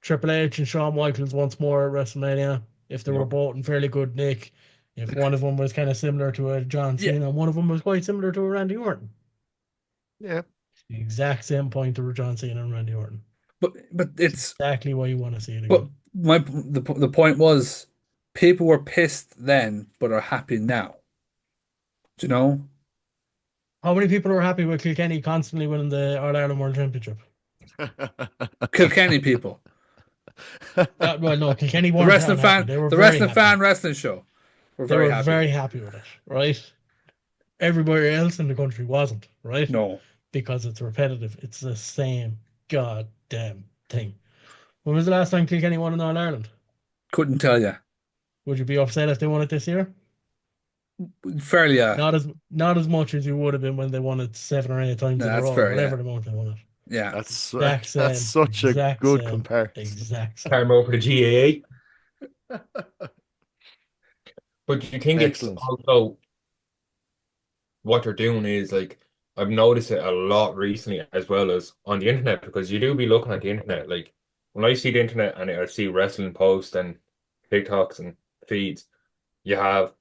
Triple H and Shawn Michaels once more at WrestleMania? If they were No. both in fairly good nick. If one of them was kind of similar to a John Yeah. Cena, and one of them was quite similar to a Randy Orton. yeah. The exact same point to John Cena and Randy Orton. But it's Exactly why you want to see it but again. the point was people were pissed then but are happy now. Do you know? How many people are happy with Kilkenny constantly winning the All Ireland World Championship? Kilkenny people. Well, no, Kilkenny The weren't wrestling unhappy. fan They were the very wrestling happy. fan wrestling show. We're They very were happy. very happy with it, right? Everybody else in the country wasn't, right? No. Because it's repetitive. It's the same goddamn thing. When was the last time Kilkenny won in All Ireland? Couldn't tell you. Would you be upset if they won it this year? Fairly Not as much as you would have been when they won it 7 or 8 times no, in a that's row, or fair, whatever yeah. the amount they won it. Yeah. That's Exact that's same. such a Exact good same. comparison. Exact same. Carmo for the GAA. But do you think it's Excellent. also what they're doing is like I've noticed it a lot recently as well as on the internet because you do be looking at the internet. Like when I see the internet and I see wrestling posts and TikToks and feeds, you have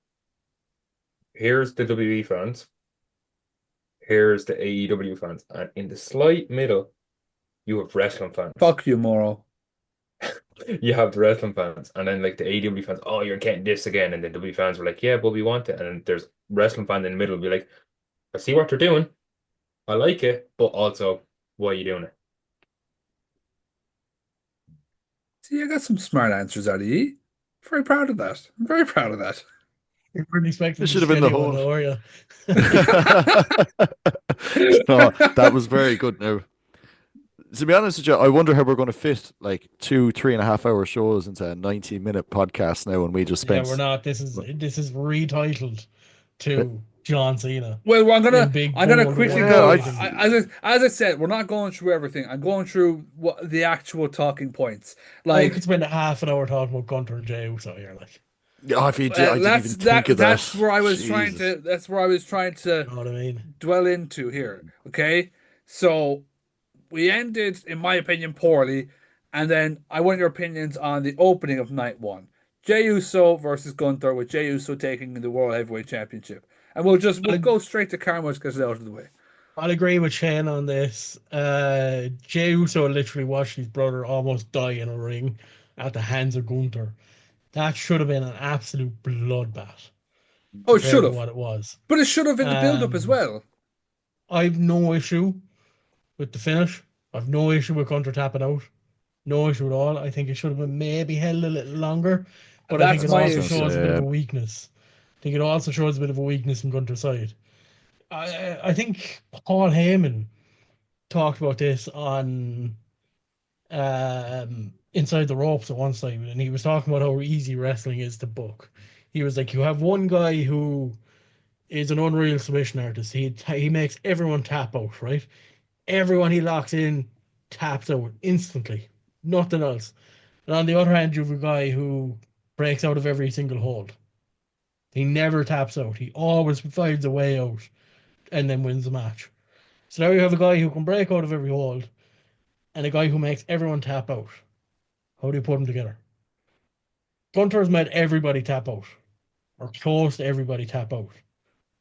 here's the WWE fans, here's the AEW fans, and in the slight middle, you have wrestling fans. Fuck you, Moro. You have the wrestling fans, and then like the AEW fans, oh, you're getting this again, and the W fans were like, yeah, but we want it, and then there's wrestling fans in the middle, be like, I see what they're doing, I like it, but also, why are you doing it? See, I got some smart answers out of you. Very proud of that. I'm very proud of that. You weren't expecting This the should have been the skinny one, whole. though, were you? No, that was very good. Now, To be honest with you, I wonder how we're going to fit like 2, 3.5 hour shows into a 90-minute podcast now, and we just Yeah, we're spent. not. This is retitled to John Cena Well, in big I'm gonna bold quickly Yeah, go. writing. As I said, we're not going through everything. I'm going through what the actual talking points. I could Like spend a half an hour talking about Gunter and Jey Uso here. Like, yeah, if you did, I didn't even think of that's that. where I was trying Jesus. to. That's where I was trying to you know what I mean? dwell into here. Okay, so we ended, in my opinion, poorly, and then I want your opinions on the opening of night one. Jey Uso versus Gunther, with Jey Uso taking the World Heavyweight Championship, and we'll I'll, go straight to Carmo to get it out of the way. I'll agree with Shane on this. Jey Uso literally watched his brother almost die in a ring at the hands of Gunther. That should have been an absolute bloodbath Oh, it should compared to have, what it was. but it should have in the build-up as Um, well. I've no issue with the finish. I've no issue with Gunter tapping out. No issue at all. I think it should have been maybe held a little longer, but I think That's it That's what I my was also going to issue. shows a bit of say. a weakness. I think it also shows a bit of a weakness from Gunter's side. I think Paul Heyman talked about this on Inside the Ropes at one time, and he was talking about how easy wrestling is to book. He was like, you have one guy who is an unreal submission artist. He makes everyone tap out, right? Everyone he locks in taps out instantly. Nothing else. And on the other hand, you have a guy who breaks out of every single hold. He never taps out. He always finds a way out and then wins the match. So now you have a guy who can break out of every hold and a guy who makes everyone tap out. How do you put them together? Gunter's made everybody tap out, or close to everybody tap out.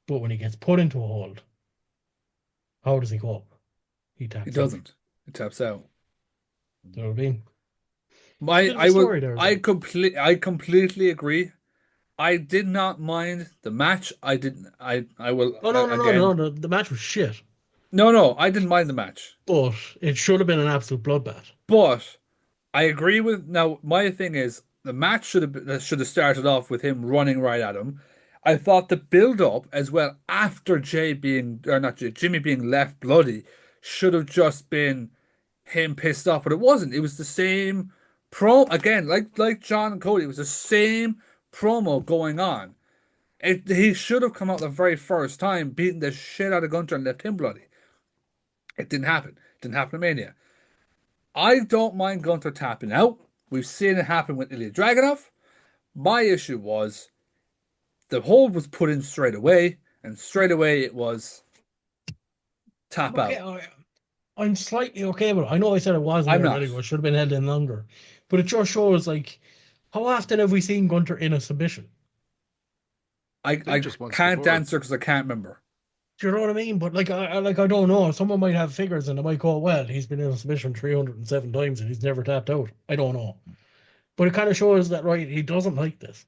But when he gets put into a hold, how does he cope? He He taps out. doesn't. It taps out. You know what I mean? It's a My bit of a story there as well. I completely agree. I did not mind the match. I didn't. I will Oh no, no, no, no, again. no. The match was shit. No, I didn't mind the match. But it should have been an absolute bloodbath. But I agree with now. My thing is the match should have started off with him running right at him. I thought the build up as well after Jay being or not Jay, Jimmy being left bloody should have just been him pissed off, but it wasn't. It was the same again, like John and Cody. It was the same promo going on. He should have come out the very first time, beating the shit out of Gunter and left him bloody. It didn't happen. It didn't happen in Mania. I don't mind Gunter tapping out. We've seen it happen with Ilya Dragunov. My issue was the hold was put in straight away, and straight away it was I'm tap okay. out. I'm slightly okay with it. I know I said it wasn't I'm there not. anyway. It should have been held in longer. But it just shows like how often have we seen Gunter in a submission? I think I just once can't before. answer because I can't remember. Do you know what I mean? But like I don't know. Someone might have figures and they might go, well, he's been in a submission 307 times and he's never tapped out. I don't know. But it kind of shows that right, he doesn't like this.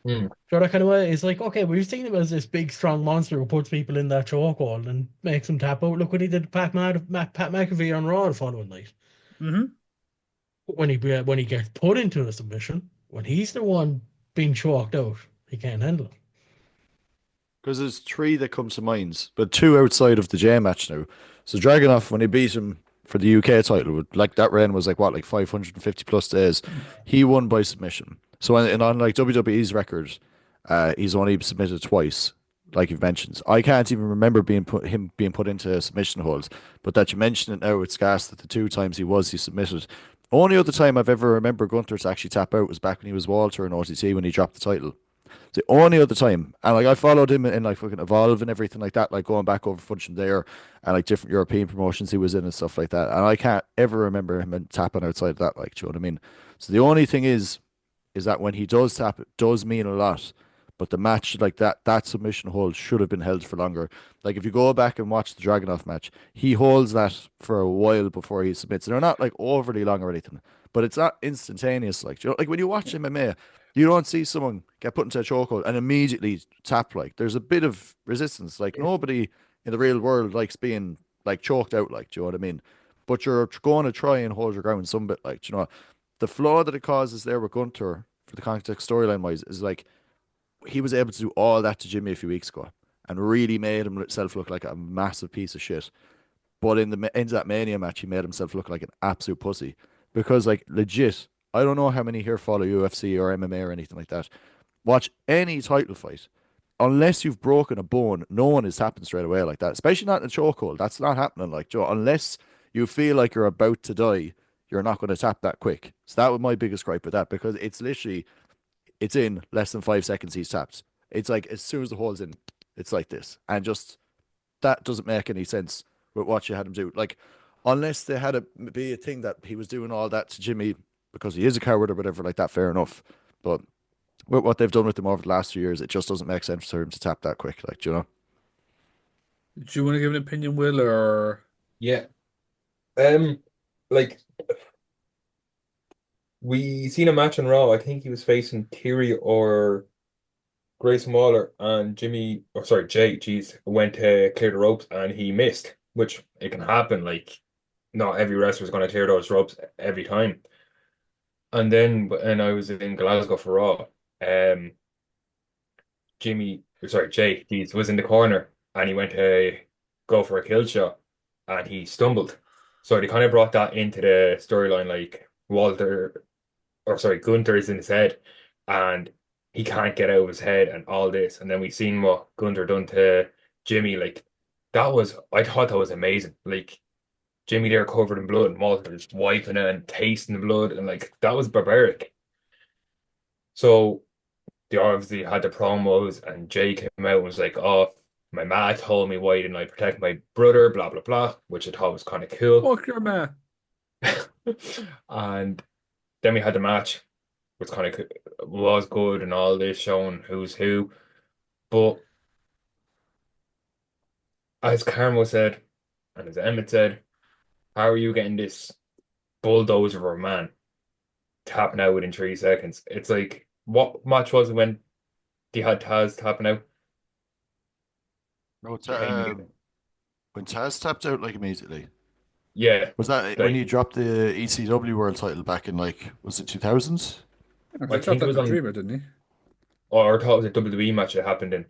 Hmm. So that kind of way, it's like, okay, we've seen him as this big, strong monster who puts people in that chokehold and makes them tap out. Look what he did to Pat McAfee on Raw the following night. Hmm. But when he gets put into a submission, when he's the one being choked out, he can't handle it. Because there's three that come to mind, but two outside of the J match now. So Dragunov, when he beat him for the UK title, like that reign was like what, like 550 plus days. He won by submission. So on like WWE's record, he's only submitted twice, like you've mentioned. I can't even remember him being put into submission holds, but that you mention it now, it's gas that the two times he submitted. Only other time I've ever remember Gunter to actually tap out was back when he was Walter in OTT when he dropped the title. The only other time, and like I followed him in like fucking Evolve and everything like that, like going back over footage from there and like different European promotions he was in and stuff like that. And I can't ever remember him tapping outside of that, like, do you know what I mean? So the only thing is that when he does tap, it does mean a lot. But the match like that submission hold should have been held for longer. Like if you go back and watch the Dragunov match, he holds that for a while before he submits. And they're not like overly long or anything, but it's not instantaneous. Like, you know, like when you watch MMA, you don't see someone get put into a chokehold and immediately tap. Like there's a bit of resistance. Like nobody in the real world likes being like choked out. Like, do you know what I mean? But you're going to try and hold your ground some bit. Like, do you know, the flaw that it causes there with Gunter for the context storyline wise is like he was able to do all that to Jimmy a few weeks ago and really made himself look like a massive piece of shit. But in the end of that Mania match, he made himself look like an absolute pussy because, like, legit, I don't know how many here follow UFC or MMA or anything like that. Watch any title fight. Unless you've broken a bone, no one is tapping straight away like that, especially not in a chokehold. That's not happening. Like, Joe, unless you feel like you're about to die, you're not going to tap that quick. So that was my biggest gripe with that because it's literally, it's in less than 5 seconds he's tapped. It's like as soon as the hole's in, it's like this. And just that doesn't make any sense with what you had him do. Like, unless they had a be a thing that he was doing all that to Jimmy because he is a coward or whatever like that, fair enough. But with what they've done with him over the last few years, it just doesn't make sense for him to tap that quick. Like, do you know? Do you want to give an opinion, Will, or Yeah. Um, like we seen a match on Raw. I think he was facing Theory or Grayson Waller, and Jimmy, or sorry, Jay, geez, went to clear the ropes and he missed, which it can happen. Like, not every wrestler is going to clear those ropes every time. And then, and I was in Glasgow for Raw. Um, Jay, geez, was in the corner and he went to go for a kill shot and he stumbled. So they kind of brought that into the storyline, like Gunther is in his head and he can't get out of his head and all this. And then we seen what Gunther done to Jimmy. Like I thought that was amazing. Like Jimmy there covered in blood and Walter just wiping it and tasting the blood and like that was barbaric. So they obviously had the promos and Jay came out and was like, "Oh, my ma told me why didn't I protect my brother?" Blah blah blah, which I thought was kind of cool. fuck your man? And then we had the match, which kind of was good and all this showing who's who. But as Carmo said, and as Emmet said, how are you getting this bulldozer of a man tapping out within 3 seconds? It's like, what match was it when they had Taz tapping out? No, Heyman getting- when Taz tapped out like immediately. Yeah, Was that when he like dropped the ECW World Title back in like was it 2000s? He I dropped think it that in was the on, Dreamer, didn't he? or I thought it was a WWE match that happened in,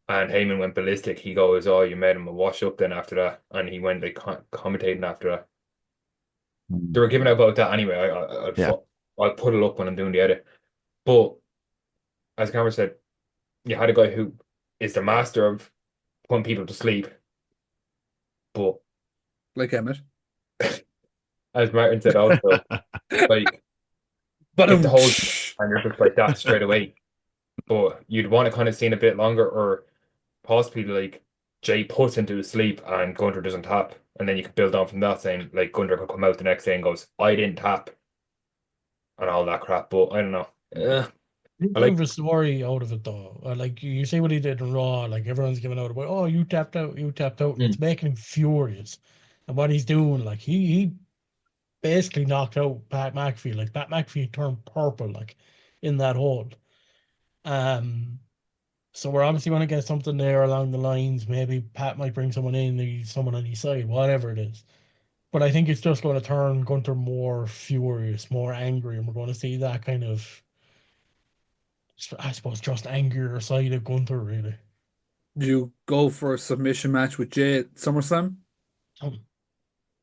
and Heyman went ballistic. He goes, "Oh, you made him a wash up." Then after that, and he went like commentating after that. They were giving out about that anyway. Yeah. I'll put it up when I'm doing the edit. But as Cameron said, you had a guy who is the master of putting people to sleep. But Like Emmett. as Martin said also, like But if the whole and you're just like that straight away. But you'd want to kind of see it a bit longer or possibly like Jay puts into his sleep and Gunter doesn't tap. And then you could build on from that saying like Gunter could come out the next day and goes, I didn't tap and all that crap. But I don't know. Didn't I leave like a story out of it though. Like you see what he did in Raw, like everyone's giving out about, oh, you tapped out, and it's Mm. making him furious. And what he's doing, like he basically knocked out Pat McAfee. Like Pat McAfee turned purple, like in that hold. Um, so we're obviously going to get something there along the lines. Maybe Pat might bring someone in, someone on his side, whatever it is. But I think it's just going to turn Gunter more furious, more angry, and we're going to see that kind of, I suppose, just angrier side of Gunter, really. you go for a submission match with Jay at SummerSlam? Um,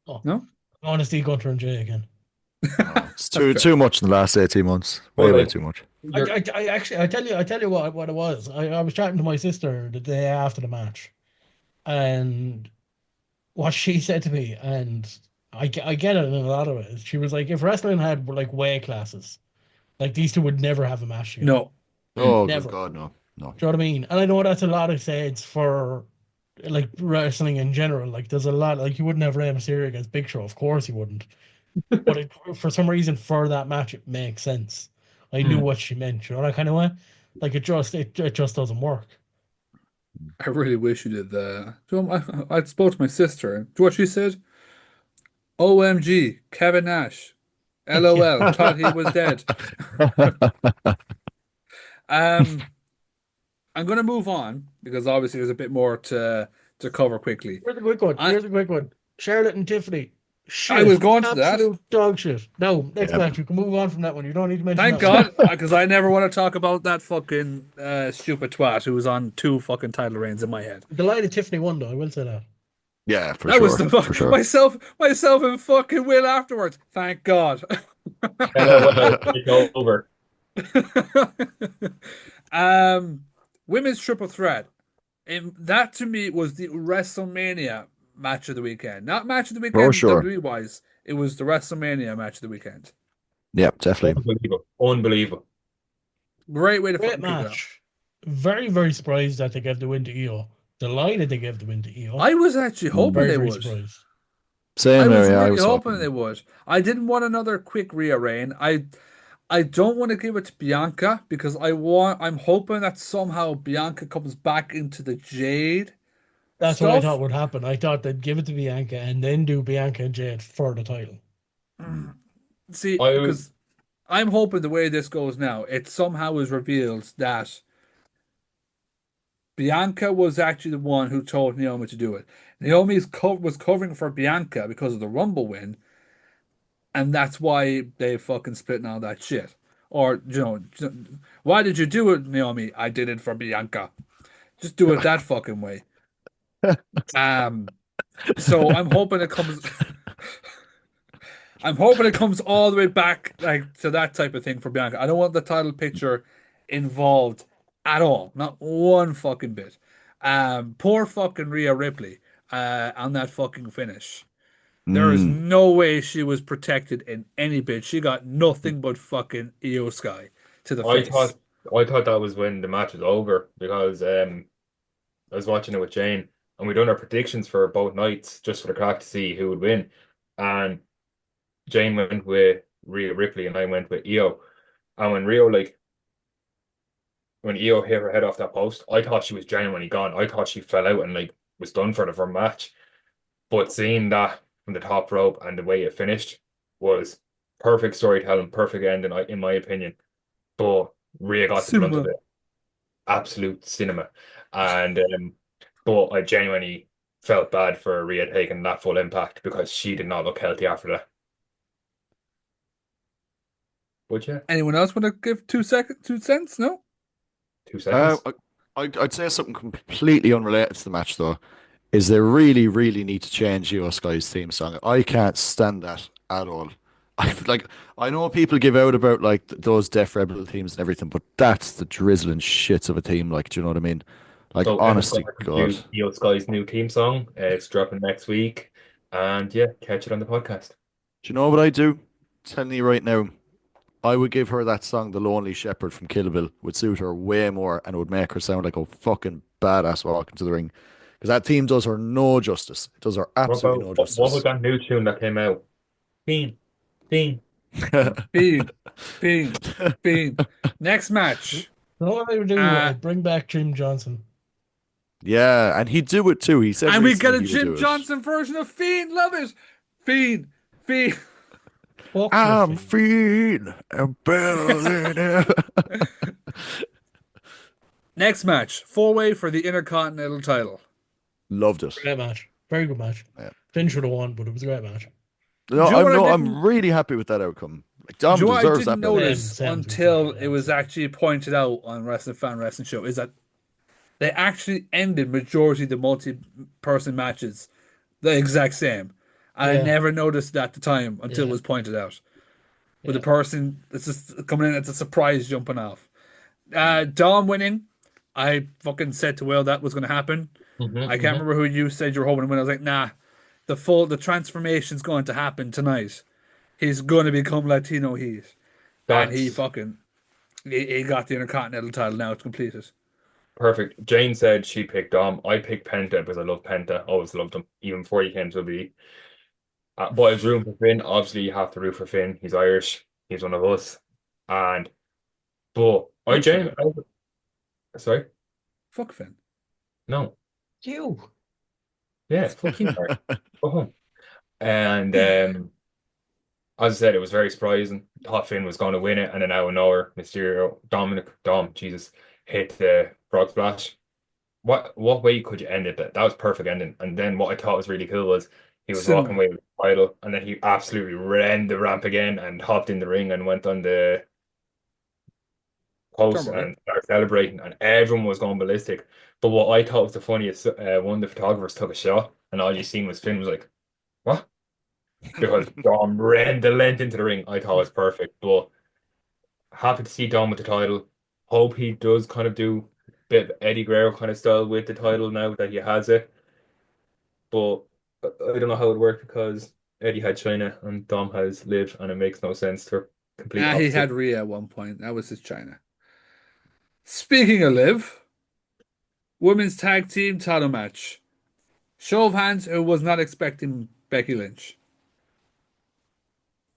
oh, No? I want to see Gunter and Jay again. No, it's That's too fair. too much in the last 18 months. but Way like too much. you're I actually, I tell you what it was. I was chatting to my sister the day after the match, and what she said to me, and I get it in a lot of it. She was like, if wrestling had like weight classes, like these two would never have a match together. No. mm, Oh, good Never. God, no. No. Do you know what I mean? And I know that's a lot of said for like wrestling in general. Like there's a lot, like you wouldn't have Rey Mysterio against Big Show, of course you wouldn't. But for some reason for that match it makes sense. I knew mm. what she meant, you know that kind of way. Like it just doesn't work. I really wish you did that. I spoke to my sister. Do you know what she said? OMG, Kevin Nash. LOL, thought he was dead. Um, I'm gonna move on because obviously there's a bit more to cover quickly. Here's a quick one. I Here's a quick one. Charlotte and Tiffany. I Shit. was going to that. Absolute dog shit. No, next Yep. match. You can move on from that one. You don't need to mention Thank that one. God, because I never want to talk about that fucking stupid twat who was on two fucking title reigns in my head. Delighted Tiffany won though, I will say that. Yeah, for That was sure, the for sure. myself and fucking Will afterwards. Thank God. LOL, take over. Um, women's triple threat. And that to me was the WrestleMania match of the weekend. Not match of the For weekend sure. WWE wise. It was the WrestleMania match of the weekend. Yeah, definitely. Unbelievable. Unbelievable. Great way to Great fucking kick it off. match. Very, very surprised that they gave the win to EO. Delighted they gave the win to EO. I was actually hoping Mm. Very, they very would. surprised. I Same was area. I really was hoping they hoping. would. I didn't want another quick Rhea reign. I don't want to give it to Bianca because I'm hoping that somehow Bianca comes back into the Jade That's what I thought stuff. would happen. I thought they'd give it to Bianca and then do Bianca and Jade for the title. See, I because I'm hoping the way this goes now, it somehow is revealed that Bianca was actually the one who told Naomi to do it. Was covering for Bianca because of the Rumble win, and that's why they fucking split and all that shit. Or, why did you do it, Naomi? I did it for Bianca. Just do it that fucking way. Um, so I'm hoping it comes. I'm hoping it comes all the way back like to that type of thing for Bianca. I don't want the title picture involved at all. Not one fucking bit. Poor fucking Rhea Ripley on that fucking finish. There is Mm. no way she was protected in any bit. She got nothing but fucking Io Sky to the I face. thought I thought that was when the match was over because I was watching it with Jane and we done our predictions for both nights just for the crack to see who would win. And Jane went with Rhea Ripley and I went with Io. And when Io hit her head off that post, I thought she was genuinely gone. I thought she fell out and like was done for the first match. But seeing that from the top rope and the way it finished was perfect storytelling, perfect ending, in my opinion. But Rhea got the brunt of Cinema. it, absolute cinema. And but I genuinely felt bad for Rhea taking that full impact because she did not look healthy after that. Would you? Anyone else want to give 2 seconds, 2 cents? No? 2 seconds. I'd say something completely unrelated to the match, though, is they really, really need to change Io Sky's theme song. I can't stand that at all. I know people give out about like those Def Rebel themes and everything, but that's the drizzling shits of a theme. Like, do you know what I mean? Like, So Emmet's honest going to to God. do Io Sky's new theme song. It's dropping next week. And yeah, catch it on the podcast. Do you know what I do? Telling you right now, I would give her that song, "The Lonely Shepherd" from Kill Bill, would suit her way more, and it would make her sound like a fucking badass walking to the ring. Because that theme does her no justice. It does her absolutely no What was justice. that new tune that came out? Fiend, Fiend. Bean, Bean, Bean. Next match. You know what I would do? Uh, I'd bring back Jim Johnson. Yeah, and he'd do it too. He said and we get recently a he would Jim do it. Johnson version of Fiend. Love it. Fiend, Fiend. Fuck your I'm feet. feeling better than ever. Next match. Four-way for the Intercontinental title. Loved it. Great match. Very good match. Yeah. Finn should have won, but it was a great match. No, Do you know what I I'm didn't? really happy with that outcome. Like Do Dom you know what I deserves didn't that belt. Same, notice same to be until perfectly it was honest. actually pointed out on Wrestling Fan Wrestling Show is that they actually ended majority of the multi-person matches the exact same. And I Yeah, never noticed that at the time until it yeah, was pointed out. With the yeah, person, it's just coming in, it's a surprise jumping off. Mm. Dom winning, I fucking said to Will that was going to happen. I can't Hmm. remember who you said you were hoping to win. I was like, nah, the transformation's going to happen tonight. He's going to become Latino Heat. And he That's fucking, he got the Intercontinental title now. It's completed. perfect. Jane said she picked Dom. I picked Penta because I love Penta. Always loved him, even before he came to the. But I was rooting for Finn. Obviously, you have to root for Finn. He's Irish. He's one of us. And but I Fuck Jane. Finn. Sorry, Fuck Finn. no, you. yeah, fuck you, Mark. Go home. And as I said, it was very surprising. Thought Finn was going to win it, and then out of nowhere, Dom, Jesus, hit the frog splash. What way could you end it? That was perfect ending. And then what I thought was really cool was he was walking Cinema. away with the title, and then he absolutely ran the ramp again and hopped in the ring and went on the post Turnbuckle. and started celebrating, and everyone was going ballistic. But what I thought was the funniest, one of the photographers took a shot, and all you seen was Finn was like, "What?" Because Dom ran the length into the ring. I thought it was perfect. But happy to see Dom with the title. Hope he does kind of do a bit of Eddie Guerrero kind of style with the title now that he has it. But I don't know how it worked because Eddie had China and Dom has Liv, and it makes no sense. They're complete He opposite. had Rhea at one point. That was his China. Speaking of Liv, women's tag team title match. Show of hands who was not expecting Becky Lynch.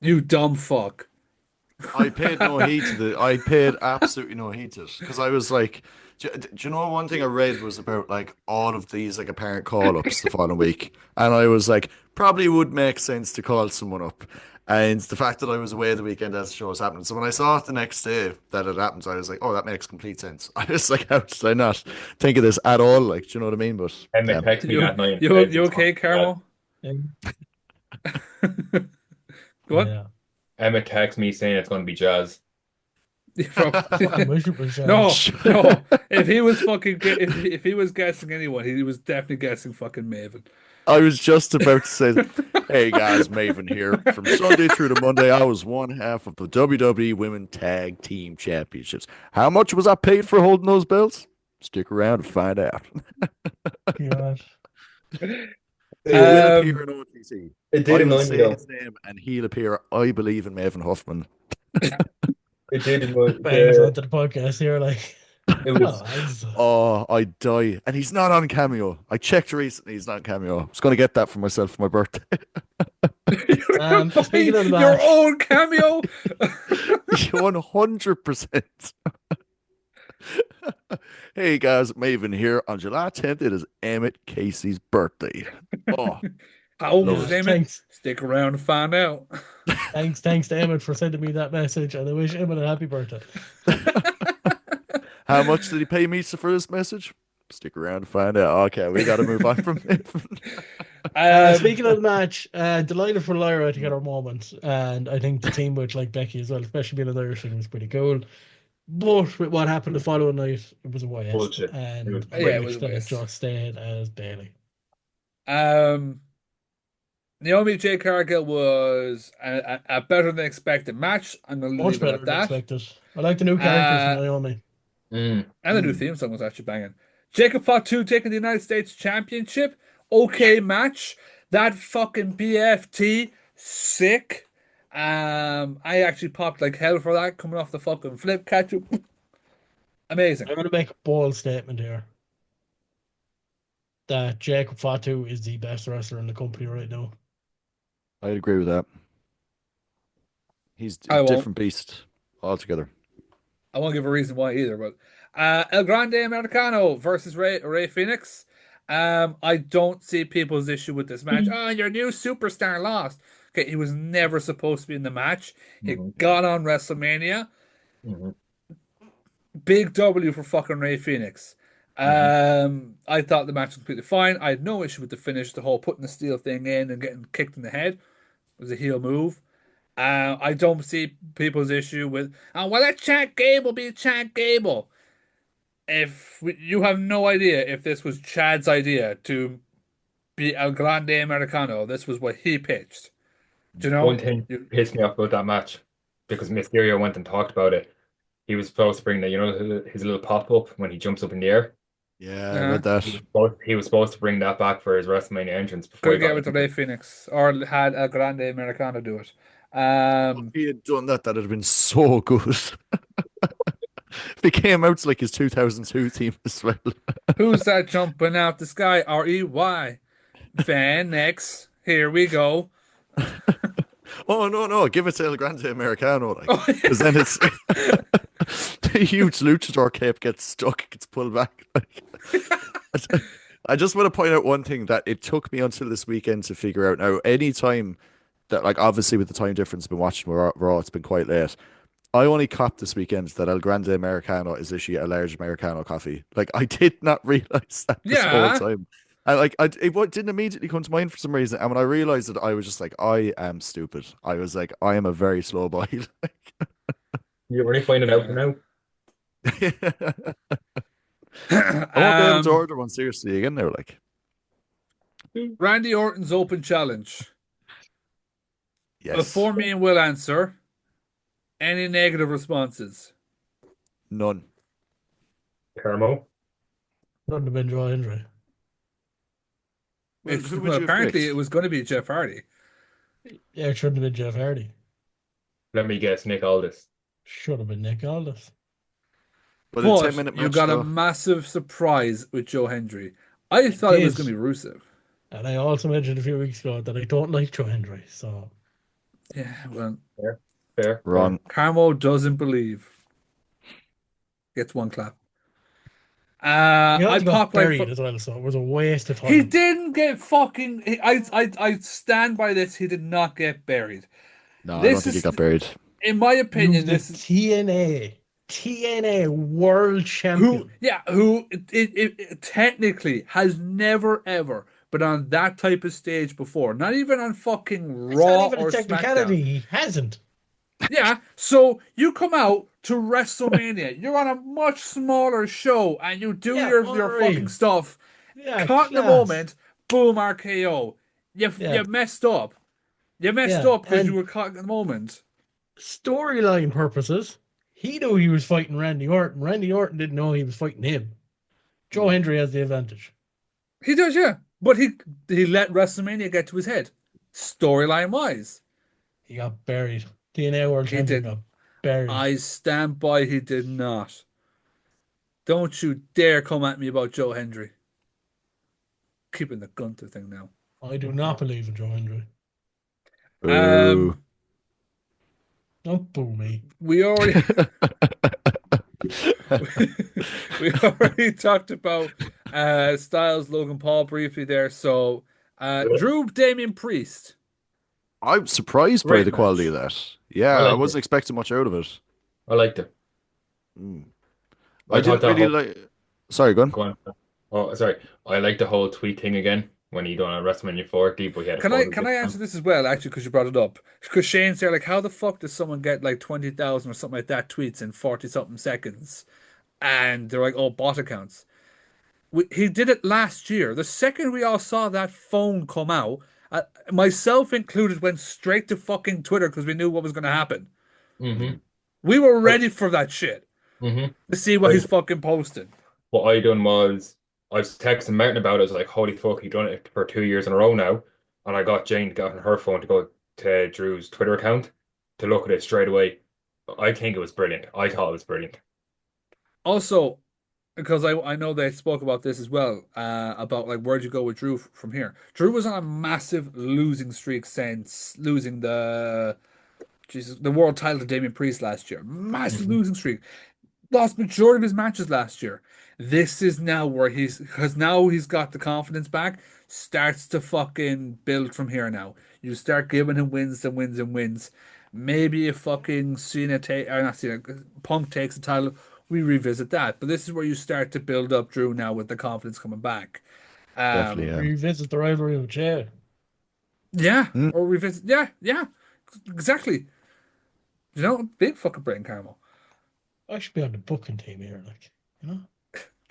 You dumb fuck. I paid no heed to the. I paid absolutely no heed to it because I was like, do you know one thing I read was about like all of these like apparent call ups the following week, and I was like, probably would make sense to call someone up. And the fact that I was away the weekend as the show was happening, so when I saw it the next day that it happened, I was like, oh, that makes complete sense. I was like, how did I not think of this at all? Like, do you know what I mean? But Emmet yeah, texted me You that night and you said you it's going okay, to be Jazz. Carmo? And, What? yeah. Emmet texted me saying it's going to be Jazz. I wish it was No, no. If he was fucking if he was guessing anyone, he was definitely guessing fucking Maven. I was just about to say, hey guys, Maven here. From Sunday through to Monday, I was one half of the WWE Women Tag Team Championships. How much was I paid for holding those belts? Stick around to find out. God. He will appear Um, in OTC. It did I will annoy me say though. his name and he'll appear. I believe in Maven Huffman. It did annoy Bang us onto the podcast here, like, it oh, was Oh, I die. And he's not on Cameo. I checked recently, he's not on Cameo. I was going to get that for myself for my birthday. you're gonna buy speaking of the your match, own cameo. 100%. Hey guys, Maven here. On July 10th, it is Emmett Casey's birthday. Oh, How old love is yeah, it. Emmett? thanks, Stick around to find out. thanks to Emmet for sending me that message, and I wish Emmet a happy birthday. How much did he pay me for this message? Stick around to find out. Okay, we got to move on from Maven. Um, Speaking of the match, delighted for Lyra to get her moment, and I think the team with like Becky as well, especially being an Irish thing, was pretty cool. But with what happened the following night, it was a waste, bullshit. It was and I yeah, it great. was a wish that it waste. just stayed as Bailey. Um, Naomi J. Cargill was a better than expected match. I'm gonna Much leave it better at than that. expected. I like the new character from Uh, Naomi. Mm. and the new theme song was actually banging. Jacob Fatu taking the United States Championship. Okay match. That fucking BFT sick. I actually popped like hell for that coming off the fucking flip catch. Amazing. I'm going to make a bold statement here that Jacob Fatu is the best wrestler in the company right now. I'd agree with that. He's a I won't. different beast altogether. I won't give a reason why either, but El Grande Americano versus Ray Phoenix. I don't see people's issue with this match. Oh, your new superstar lost. Okay, he was never supposed to be in the match. He Mhm. got on WrestleMania. Mhm. Big W for fucking Ray Phoenix. Mhm. I thought the match was completely fine. I had no issue with the finish, the whole putting the steel thing in and getting kicked in the head. It was a heel move. I don't see people's issue with, oh, well, let Chad Gable be Chad Gable. You have no idea if this was Chad's idea to be El Grande Americano, this was what he pitched. Do you One know? thing You, pissed me off about that match because Mysterio went and talked about it. He was supposed to bring his little pop up when he jumps up in the air. Yeah, I uh, read that. He was supposed to bring that back for his WrestleMania entrance could before he have gave got it to injured. Ray Phoenix or had El Grande Americano do it. If he had done that, that'd have been so good. If he came out to like his 2002 team as well. Who's that jumping out the sky? REY. Van X. Here we go. Oh no, no, give it to El Grande Americano, like, Oh, because then it's the huge luchador cape gets stuck, gets pulled back. Like, I just want to point out one thing that it took me until this weekend to figure out. Now, any time that, like, obviously with the time difference, I've been watching Raw, it's been quite late. I only copped this weekend that El Grande Americano is actually a large Americano coffee. Like, I did not realize that this whole yeah. time. And like, didn't immediately come to mind for some reason. And when I realized it, I was just like, I am stupid. I was like, I am a very slow boy. You're only finding out Yeah. now. I won't be able to Um, order one seriously again now. Like, Randy Orton's open challenge. yes, Before me and Will answer, any negative responses? none. Carmo. Not have been Joe Hendry. Well, who would Well, you have apparently it picked? was going to be Jeff Hardy. Yeah, it shouldn't have been Jeff Hardy. Let me guess, Nick Aldis. Should have been Nick Aldis. But a ten But minute you match got a though. massive surprise with Joe Hendry. I I thought it was did. going to be Rusev. And I also mentioned a few weeks ago that I don't like Joe Hendry. So Yeah, well, Fair, fair, fair. Wrong. Carmo doesn't believe. Gets one clap. he I also got popped like buried as well. So it was a waste of he time. didn't get fucking. I stand by this. He did not get buried. No, I don't This think he is, got buried. in my You opinion, the this is TNA World who. Champion. Yeah, who it technically has never ever been on that type of stage before. Not even on fucking It's not Raw even a or SmackDown. technicality. He hasn't. Yeah, so you come out to WrestleMania. You're on a much smaller show, and you do Yeah, your fucking unreal. stuff. Yeah, Caught in the class. moment, boom, RKO. Yeah, You messed up. You messed yeah. up because you And were caught in the moment. storyline purposes, he knew he was fighting Randy Orton. Randy Orton didn't know he was fighting him. Joe Mm. Hendry has the advantage. He does, yeah. But he let WrestleMania get to his head. Storyline wise. He got buried. TNA World He Champion didn't. got buried. I stand by he did not. Don't you dare come at me about Joe Hendry. Keeping the Gunter thing now. I do not believe in Joe Hendry. Boo. Um Don't boo me. we already we already talked about Styles Logan Paul briefly there. So Drew Damian Priest. I'm surprised by Great the quality of match. that. I Yeah, I liked it. wasn't expecting much out of it. I liked it. Mm. I I thought didn't that really whole like. Sorry, go on. go on. Oh, sorry. I liked the whole tweet thing again when he done a WrestleMania 40, but he had a photo Can this I time. answer this as well, actually, because you brought it up? Because Shane's there, like, how the fuck does someone get like 20,000 or something like that tweets in 40 something seconds? And they're like, oh, bot accounts. He did it last year. The second we all saw that phone come out, myself included, went straight to fucking Twitter because we knew what was going to happen. Mm-hmm. Mm. We were ready for that shit Mm-hmm. to see what he's fucking posting. What I done was I was texting Martin about it. I was like, holy fuck, he done it for 2 years in a row now. And I got Jane to get on her phone to go to Drew's Twitter account to look at it straight away. I think it was brilliant. I thought it was brilliant. Also, because I know they spoke about this as well, about like where'd you go with Drew from here. Drew was on a massive losing streak since losing the world title to Damian Priest last year. Massive Hmm. losing streak. Lost majority of his matches last year. This is now where because now he's got the confidence back, starts to fucking build from here now. You start giving him wins and wins and wins. Maybe if fucking Cena take or not Cena, Punk takes the title, we revisit that. But this is where you start to build up Drew now with the confidence coming back. Definitely, yeah. Revisit the rivalry with Jay. Yeah, Mm. or revisit. Yeah, yeah, exactly. You know, big fucking brain, Carmo. I should be on the booking team here, like, you know?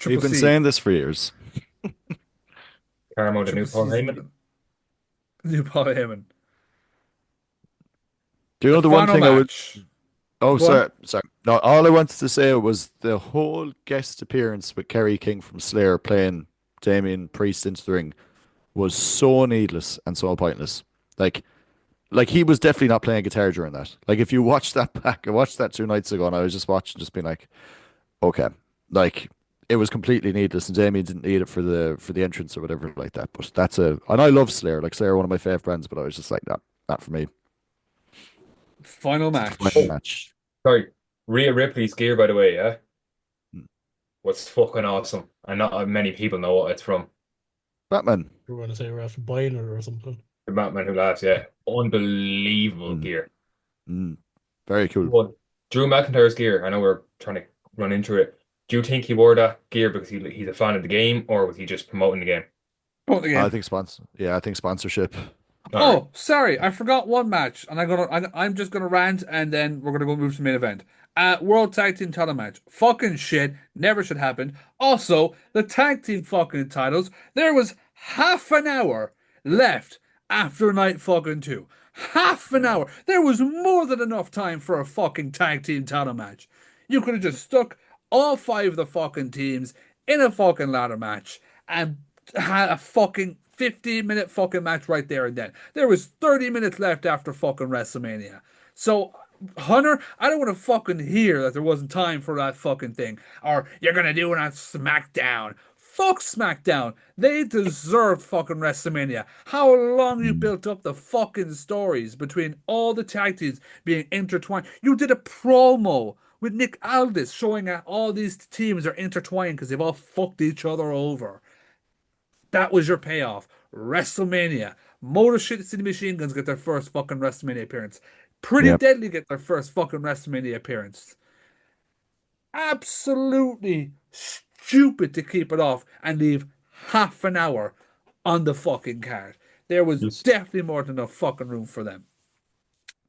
We've Triple been C, saying this for years. Carmo, the new Triple Paul C's Heyman. new Paul Heyman. Do you The know the one final thing I would? match. Oh, Go on. sorry, sorry. No, all I wanted to say was the whole guest appearance with Kerry King from Slayer playing Damien Priest into the ring was so needless and so pointless. Like, like he was definitely not playing guitar during that. Like, if you watch that back, I watched that 2 nights ago, and I was just watching, just being like, okay, like it was completely needless, and Damien didn't need it for the entrance or whatever like that. But that's a, and I love Slayer, like Slayer, one of my favorite bands, but I was just like, that, not for me. Final Final match. Oh, match. sorry. Rhea Ripley's gear, by the way, yeah, Hmm. was fucking awesome. And not many people know what it's from. Batman. We're going to say we're after buying it or something. The Batman Who Laughs, yeah. Unbelievable Mm, gear. mm. Very cool. But Drew McIntyre's gear, I know we're trying to run into it. Do you think he wore that gear because he's a fan of the game, or was he just promoting the game? Point the I game. think sponsor. Yeah, I think sponsorship. All right. Oh, sorry, I forgot one match, and I'm just gonna rant, and then we're gonna go move to the main event. World Tag Team title match. Fucking shit. Never should happen. Also, the tag team fucking titles. There was half an hour left after night fucking two. Half an hour. There was more than enough time for a fucking tag team title match. You could have just stuck all five of the fucking teams in a fucking ladder match and had a fucking 15-minute fucking match right there and then. There was 30 minutes left after fucking WrestleMania. So, Hunter, I don't want to fucking hear that there wasn't time for that fucking thing. Or you're gonna do it on SmackDown. Fuck SmackDown. They deserved fucking WrestleMania. How long you built up the fucking stories between all the tag teams being intertwined. You did a promo with Nick Aldis showing that all these teams are intertwined because they've all fucked each other over. That was your payoff. WrestleMania. Motor City Machine Guns get their first fucking WrestleMania appearance. Pretty Yep. Deadly get their first fucking WrestleMania appearance. Absolutely stupid to keep it off and leave half an hour on the fucking card. There was Yes. definitely more than enough fucking room for them.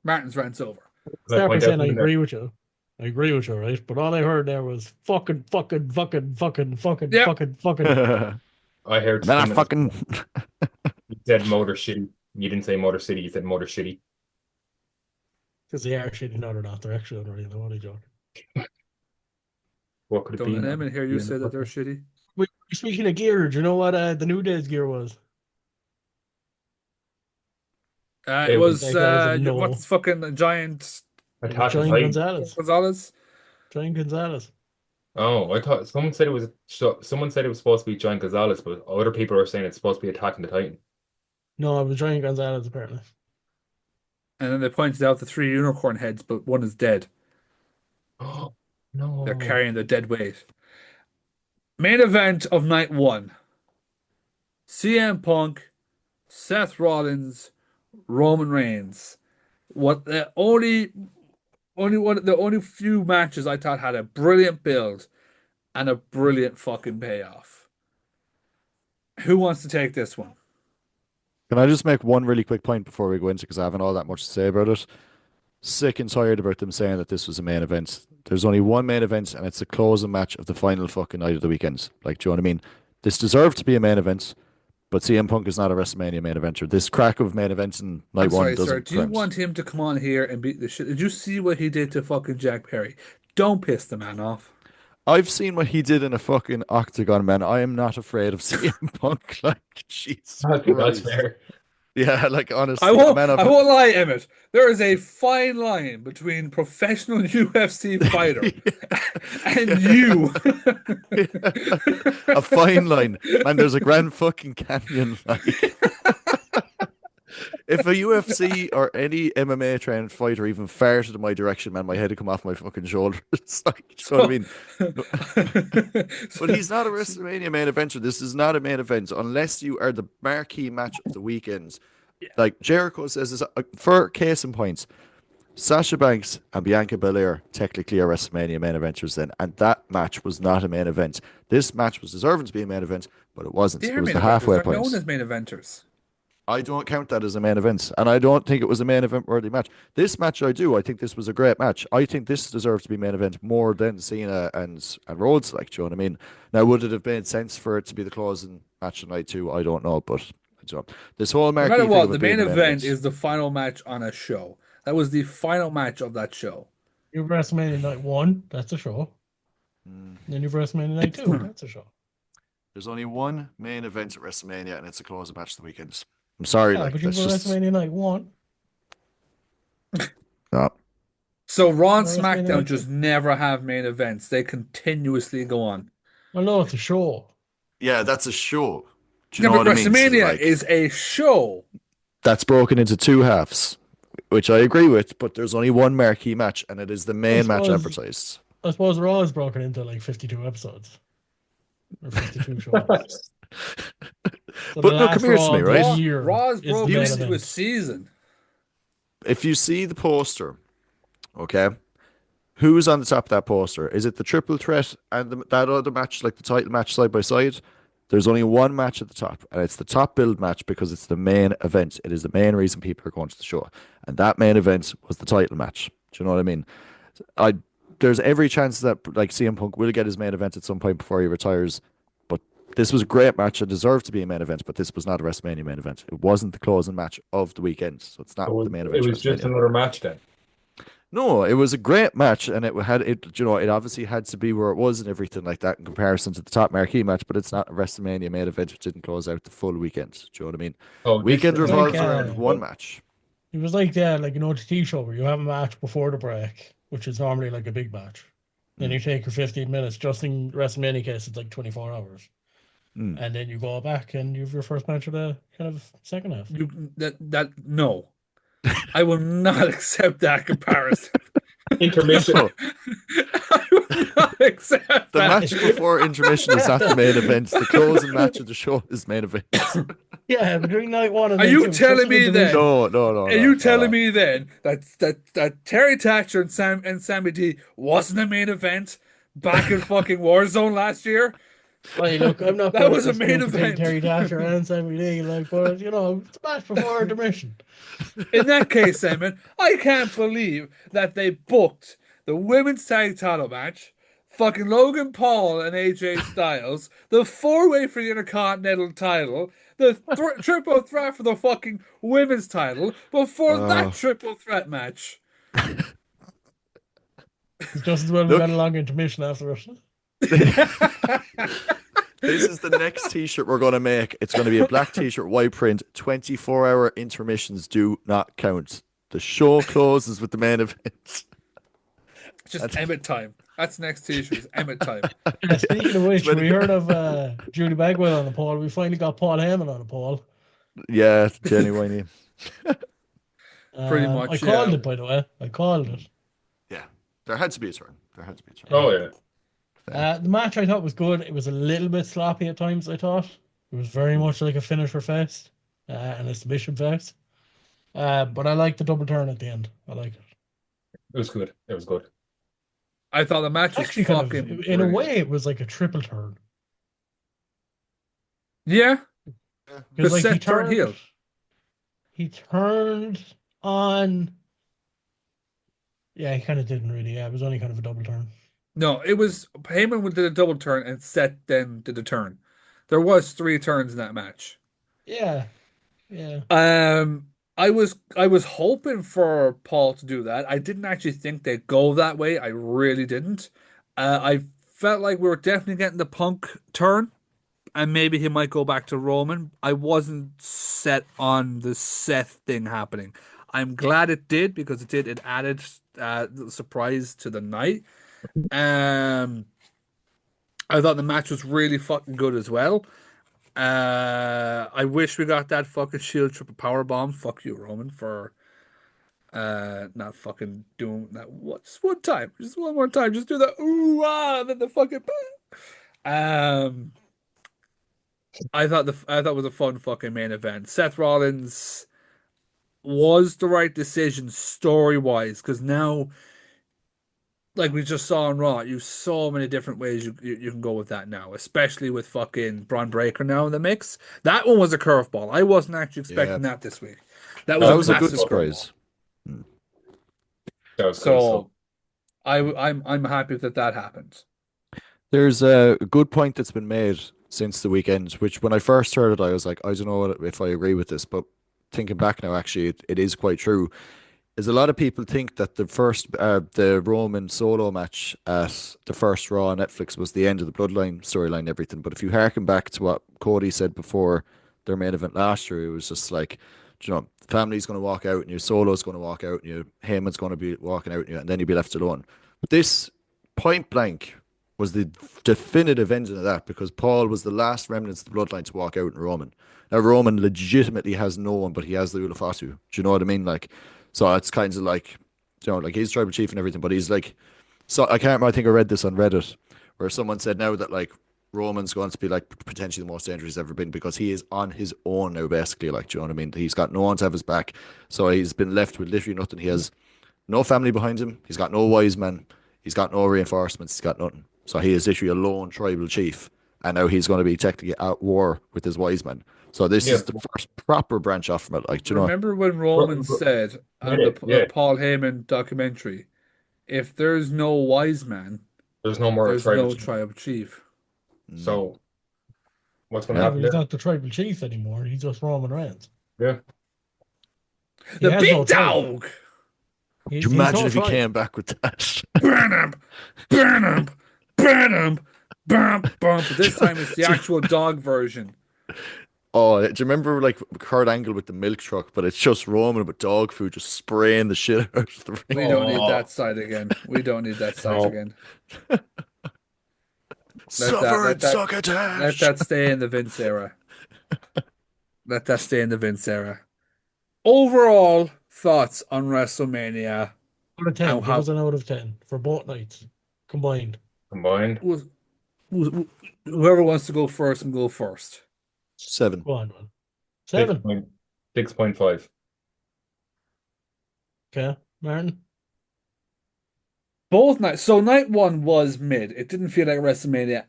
Martin's rant's over. Can I Start by point out saying I something there? agree with you. I agree with you, right? But all I heard there was fucking, fucking, fucking, fucking, fucking, Yep. fucking, fucking. And I heard then I someone fucking you said Motor Shitty. You didn't say Motor City, you said Motor Shitty. Because they are shitty, no, they're not. They're actually unreal. I'm only joking. What could it Don't be? let Emmet hear you say that they're shitty. Wait, speaking of gear, do you know what the New Day's gear was? It was Like, that was a no. what's fucking giant Attack Giant Titan. Gonzalez. Gonzalez? Giant Gonzalez. Oh, I thought someone said it was supposed to be John Gonzalez, but other people are saying it's supposed to be Attacking the Titan. No, it was Giant Gonzalez, apparently. And then they pointed out the three unicorn heads, but one is dead. Oh no! They're carrying the dead weight. Main event of night one. CM Punk, Seth Rollins, Roman Reigns. What the only few matches I thought had a brilliant build and a brilliant fucking payoff. Who wants to take this one? Can I just make one really quick point before we go into because I haven't all that much to say about it. Sick and tired about them saying that this was a main event. There's only one main event, and it's the closing match of the final fucking night of the weekend. Like, do you know what I mean? This deserved to be a main event, but CM Punk is not a WrestleMania main eventer. This crack of main events in night I'm sorry, one sir. doesn't Do you count. want him to come on here and beat the shit? Did you see what he did to fucking Jack Perry? Don't piss the man off. I've seen what he did in a fucking octagon, man. I am not afraid of CM Punk. Like, Jesus That's Christ. fair. Yeah, like honestly, I won't. man, I won't lie, Emmett. There is a fine line between professional UFC fighter and you. a fine line, man. There's a Grand fucking Canyon. Like, if a UFC or any MMA trained fighter even farted in my direction, man, my head would come off my fucking shoulders. Like, you know what I mean? But he's not a WrestleMania main eventer. This is not a main event unless you are the marquee match of the weekend. Like Jericho says, this, for case in points, Sasha Banks and Bianca Belair technically are WrestleMania main eventers then, and that match was not a main event. This match was deserving to be a main event, but it wasn't. They're It was main the eventers. halfway They're point. known as main eventers. I don't count that as a main event, and I don't think it was a main event worthy match. This match I do. I think this was a great match. I think this deserves to be main event more than Cena and Rhodes. Like, do you know what I mean? Now, would it have made sense for it to be the closing match of night two? I don't know, but I don't know. This whole No marquee matter thing what, of the it being main a event is the final match on a show. That was the final match of that show. You've WrestleMania Night 1, that's a show. Then you've WrestleMania Night 2, that's a show. There's only one main event at WrestleMania, and it's a closing match of the weekend. I'm sorry, Yeah, like but you've that's just WrestleMania Night 1. no. So Raw and WrestleMania SmackDown Night just 2. never have main events. They continuously go on. Well, no, it's a show. Yeah, that's a show. Do you Yeah, know but what I mean? So, WrestleMania like, is a show. that's broken into two halves, which I agree with, but there's only one marquee match, and it is the main match suppose- advertised. I suppose Raw is broken into like 52 episodes. Or 52 shows. So But the no, last come here to Raw me, of the right? year Raw's is the broken main into a event. season. If you see the poster, okay, who's on the top of that poster? Is it the triple threat and that other match, like the title match side by side? There's only one match at the top, and it's the top build match because it's the main event. It is the main reason people are going to the show. And that main event was the title match. Do you know what I mean? there's every chance that like CM Punk will get his main event at some point before he retires. But this was a great match. It deserved to be a main event, but this was not a WrestleMania main event. It wasn't the closing match of the weekend, so it's not the main It event of was just WrestleMania. another match then. No, it was a great match, and it had it. You know, it obviously had to be where it was and everything like that in comparison to the top marquee match. But it's not a WrestleMania main event. It didn't close out the full weekend. Do you know what I mean? Oh, this Weekend It was like revolves around one match. it was like an OTT show where you have a match before the break, which is normally like a big match. Then you take your 15 minutes. Just in WrestleMania case, it's like 24 hours. Mm. And then you go back and you have your first match of the kind of second half. No, I will not accept that comparison. intermission. No, I will not accept the that. match before intermission is not the main event. The closing match of the show is main event. Yeah, between night one and Are night you two, it's telling just an me then? intermission. No, no, no, Are no, you no, telling no. me then that Terry Thatcher and Sammy D wasn't a main event back in fucking Warzone last year? Hey, look, I'm not That going was to a main excommunicate event. Terry Thatcher and Sammy Lee, like, but it's a match before intermission. In that case, Simon, I can't believe that they booked the women's tag title match, fucking Logan Paul and AJ Styles, the four-way for the Intercontinental title, the triple threat for the fucking women's title before that Uh, triple threat match. It's just as well we got Look, a long intermission after it. this is the next T-shirt we're gonna make. It's gonna be a black T-shirt, white print. 24-hour intermissions do not count. The show closes with the main event. Just Emmet time. That's next t-shirt. Is Emmet time. Yeah, speaking of which, It's we when- heard of Judy Bagwell on the poll. We finally got Paul Heyman on the poll. Yeah, genuinely. Pretty I much, called yeah. it, by the way. I called it. Yeah, there had to be a turn. There had to be a turn. Oh yeah. The match I thought was good. It was a little bit sloppy at times, I thought. It was very much like a finisher fest and a submission fest. But I liked the double turn at the end. I liked it. It was good. It was good. I thought the match was Actually, kind of, fucking in a brilliant. way, it was like a triple turn. Yeah, Because like Seth turned heel. He turned on. Yeah, he kind of didn't really. Yeah, it was only kind of a double turn. No, it was Heyman did a double turn and Seth then did a turn. There was three turns in that match. Yeah, yeah. I was hoping for Paul to do that. I didn't actually think they'd go that way. I really didn't. I felt like we were definitely getting the Punk turn, and maybe he might go back to Roman. I wasn't set on the Seth thing happening. I'm glad it did because it did. It added surprise to the night. I thought the match was really fucking good as well. I wish we got that fucking Shield triple power bomb. Fuck you, Roman, for not fucking doing that. Just one time, just one more time, just do the ooh ah, and then the fucking. Um, I thought it was a fun fucking main event. Seth Rollins was the right decision story wise because now, like we just saw on Raw, you so many different ways you can go with that now, especially with fucking Braun Breaker now in the mix. That one was a curveball. I wasn't actually expecting that this week. That was That a was a good massive surprise. curveball. That was cool. So I'm happy that happened. There's a good point that's been made since the weekend, which when I first heard it, I was like, I don't know if I agree with this, but thinking back now, actually, it is quite true. Is a lot of people think that the Roman solo match at the first Raw on Netflix was the end of the Bloodline storyline and everything. But if you harken back to what Cody said before their main event last year, it was just like, the family's going to walk out and your solo's going to walk out and your Heyman's going to be walking out and then you'll be left alone. This point blank was the definitive ending of that because Paul was the last remnants of the Bloodline to walk out in Roman. Now Roman legitimately has no one, but he has the Ulafatu. Do you know what I mean? Like, so it's kind of like, like he's tribal chief and everything, but he's like, so I can't remember, I think I read this on Reddit where someone said now that like Roman's going to be like potentially the most dangerous he's ever been because he is on his own now, basically. Like, do you know what I mean? He's got no one to have his back. So he's been left with literally nothing. He has no family behind him. He's got no wise men. He's got no reinforcements. He's got nothing. So he is literally a lone tribal chief. And now he's going to be technically at war with his wise men. So this is the first proper branch off from it. Like, do you know? Remember when Roman said on the Paul Heyman documentary If there's no wise man, There's no more there's tribal no chief. tribe chief. Mm. So what's going to Yeah. Yeah, but happen he's there? not the tribal chief anymore. He's just Roman Reigns. Yeah. He The has no big tribe. dog. Could you He's imagine no if he tribe. came back with that? Burn him, burn him, burn him, bump, bump. But this time it's the Do you- actual dog version. Oh, do you remember like Kurt Angle with the milk truck, but it's just Roman with dog food just spraying the shit out of the ring? We don't need that Oh side again. We don't need that side no. again. Let that Suffer let and that let succotash. that stay in the Vince era. Let that stay in the Vince era. Overall thoughts on WrestleMania Out of 10. and Give how us an out of 10 for both nights combined. Combined. who- whoever wants to go first and go first. 7. Go on, man. 6 7. point, 6.5. Okay, Martin. Both nights. So night one was mid. It didn't feel like WrestleMania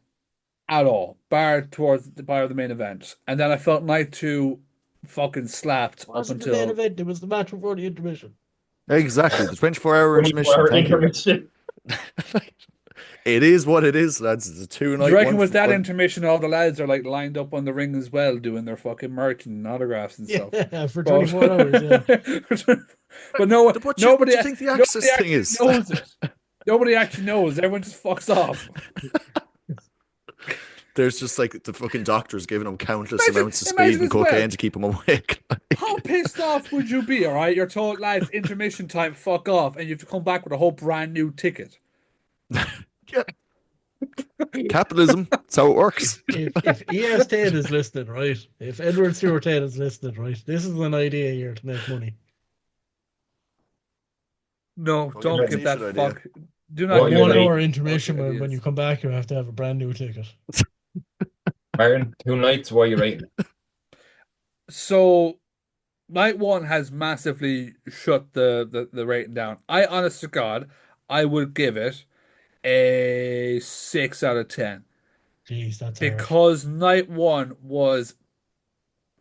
at all, bar the main event. And then I felt night two fucking slapped up Wasn't the main until event. It was the match before the intermission. Exactly. The 24-hour intermission. 24-hour Thank you. intermission. It is what it is, lads. It's a do you two-night reckon one. with that One. intermission all the lads are like lined up on the ring as well doing their fucking merch and autographs and stuff? Yeah, for But 24 hours, yeah. but no What nobody do you think the nobody access thing actually is? knows it. Nobody actually knows. Everyone just fucks off. There's just like the fucking doctors giving him countless Imagine, amounts of speed imagine and as well. cocaine to keep him awake. How pissed off would you be, all right? You're told, lads, intermission time, fuck off, and you have to come back with a whole brand new ticket. Yeah. Capitalism. That's how it works. If ES Tate is listening, right? If Edward Stewart Tate is listening, right? This is an idea here to make money. No, I'll don't give give you a that t-shirt idea. fuck. Do Well, not give you're 1 that right. hour intermission, bullshit when ideas. you come back, you have to have a brand new ticket. Martin, 2 nights, why are you rating? So, night one has massively shut the rating down. Honest to God, I would give it a 6 out of 10 Jeez, that's harsh. because night one was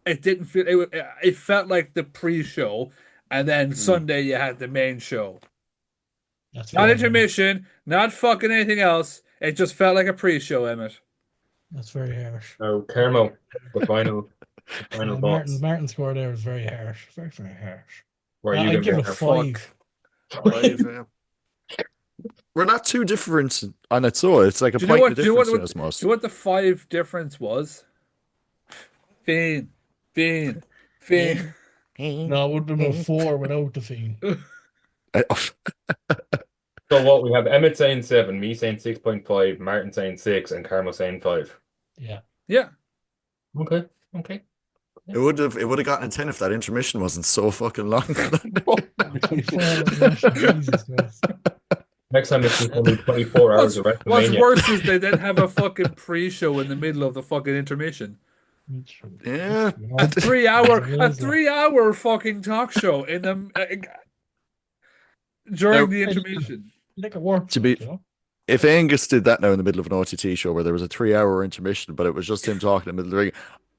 it didn't feel it felt like the pre-show, and then Sunday you had the main show. That's Not fair. intermission, not fucking anything else. It just felt like a pre-show, Emmett. That's very harsh. Oh, Carmo, the final Yeah, thoughts. Martin's score there is very harsh. Very, very harsh. Where are you I'd give giving it a it? Fuck. 5. We're not too different on its own. It's like a Do you know point what? of Do you know difference what? to us Do most. you know what the 5 difference was? Fiend, Fiend, Fiend. No, it would have been a 4 without the Fiend. So what, we have Emmet saying 7, me saying 6.5, Martin saying 6, and Carmo saying 5. Yeah. Yeah. Okay. It would have gotten a 10 if that intermission wasn't so fucking long. 24 hour intermission, Jesus Christ. Next time it's only 24 hours of What's WrestleMania. worse is they then have a fucking pre-show in the middle of the fucking intermission. Yeah. A 3 hour fucking talk show in the during the intermission. Make it work. To be- you know? If Angus did that now in the middle of an OTT show where there was a 3-hour intermission, but it was just him talking in the middle of the ring,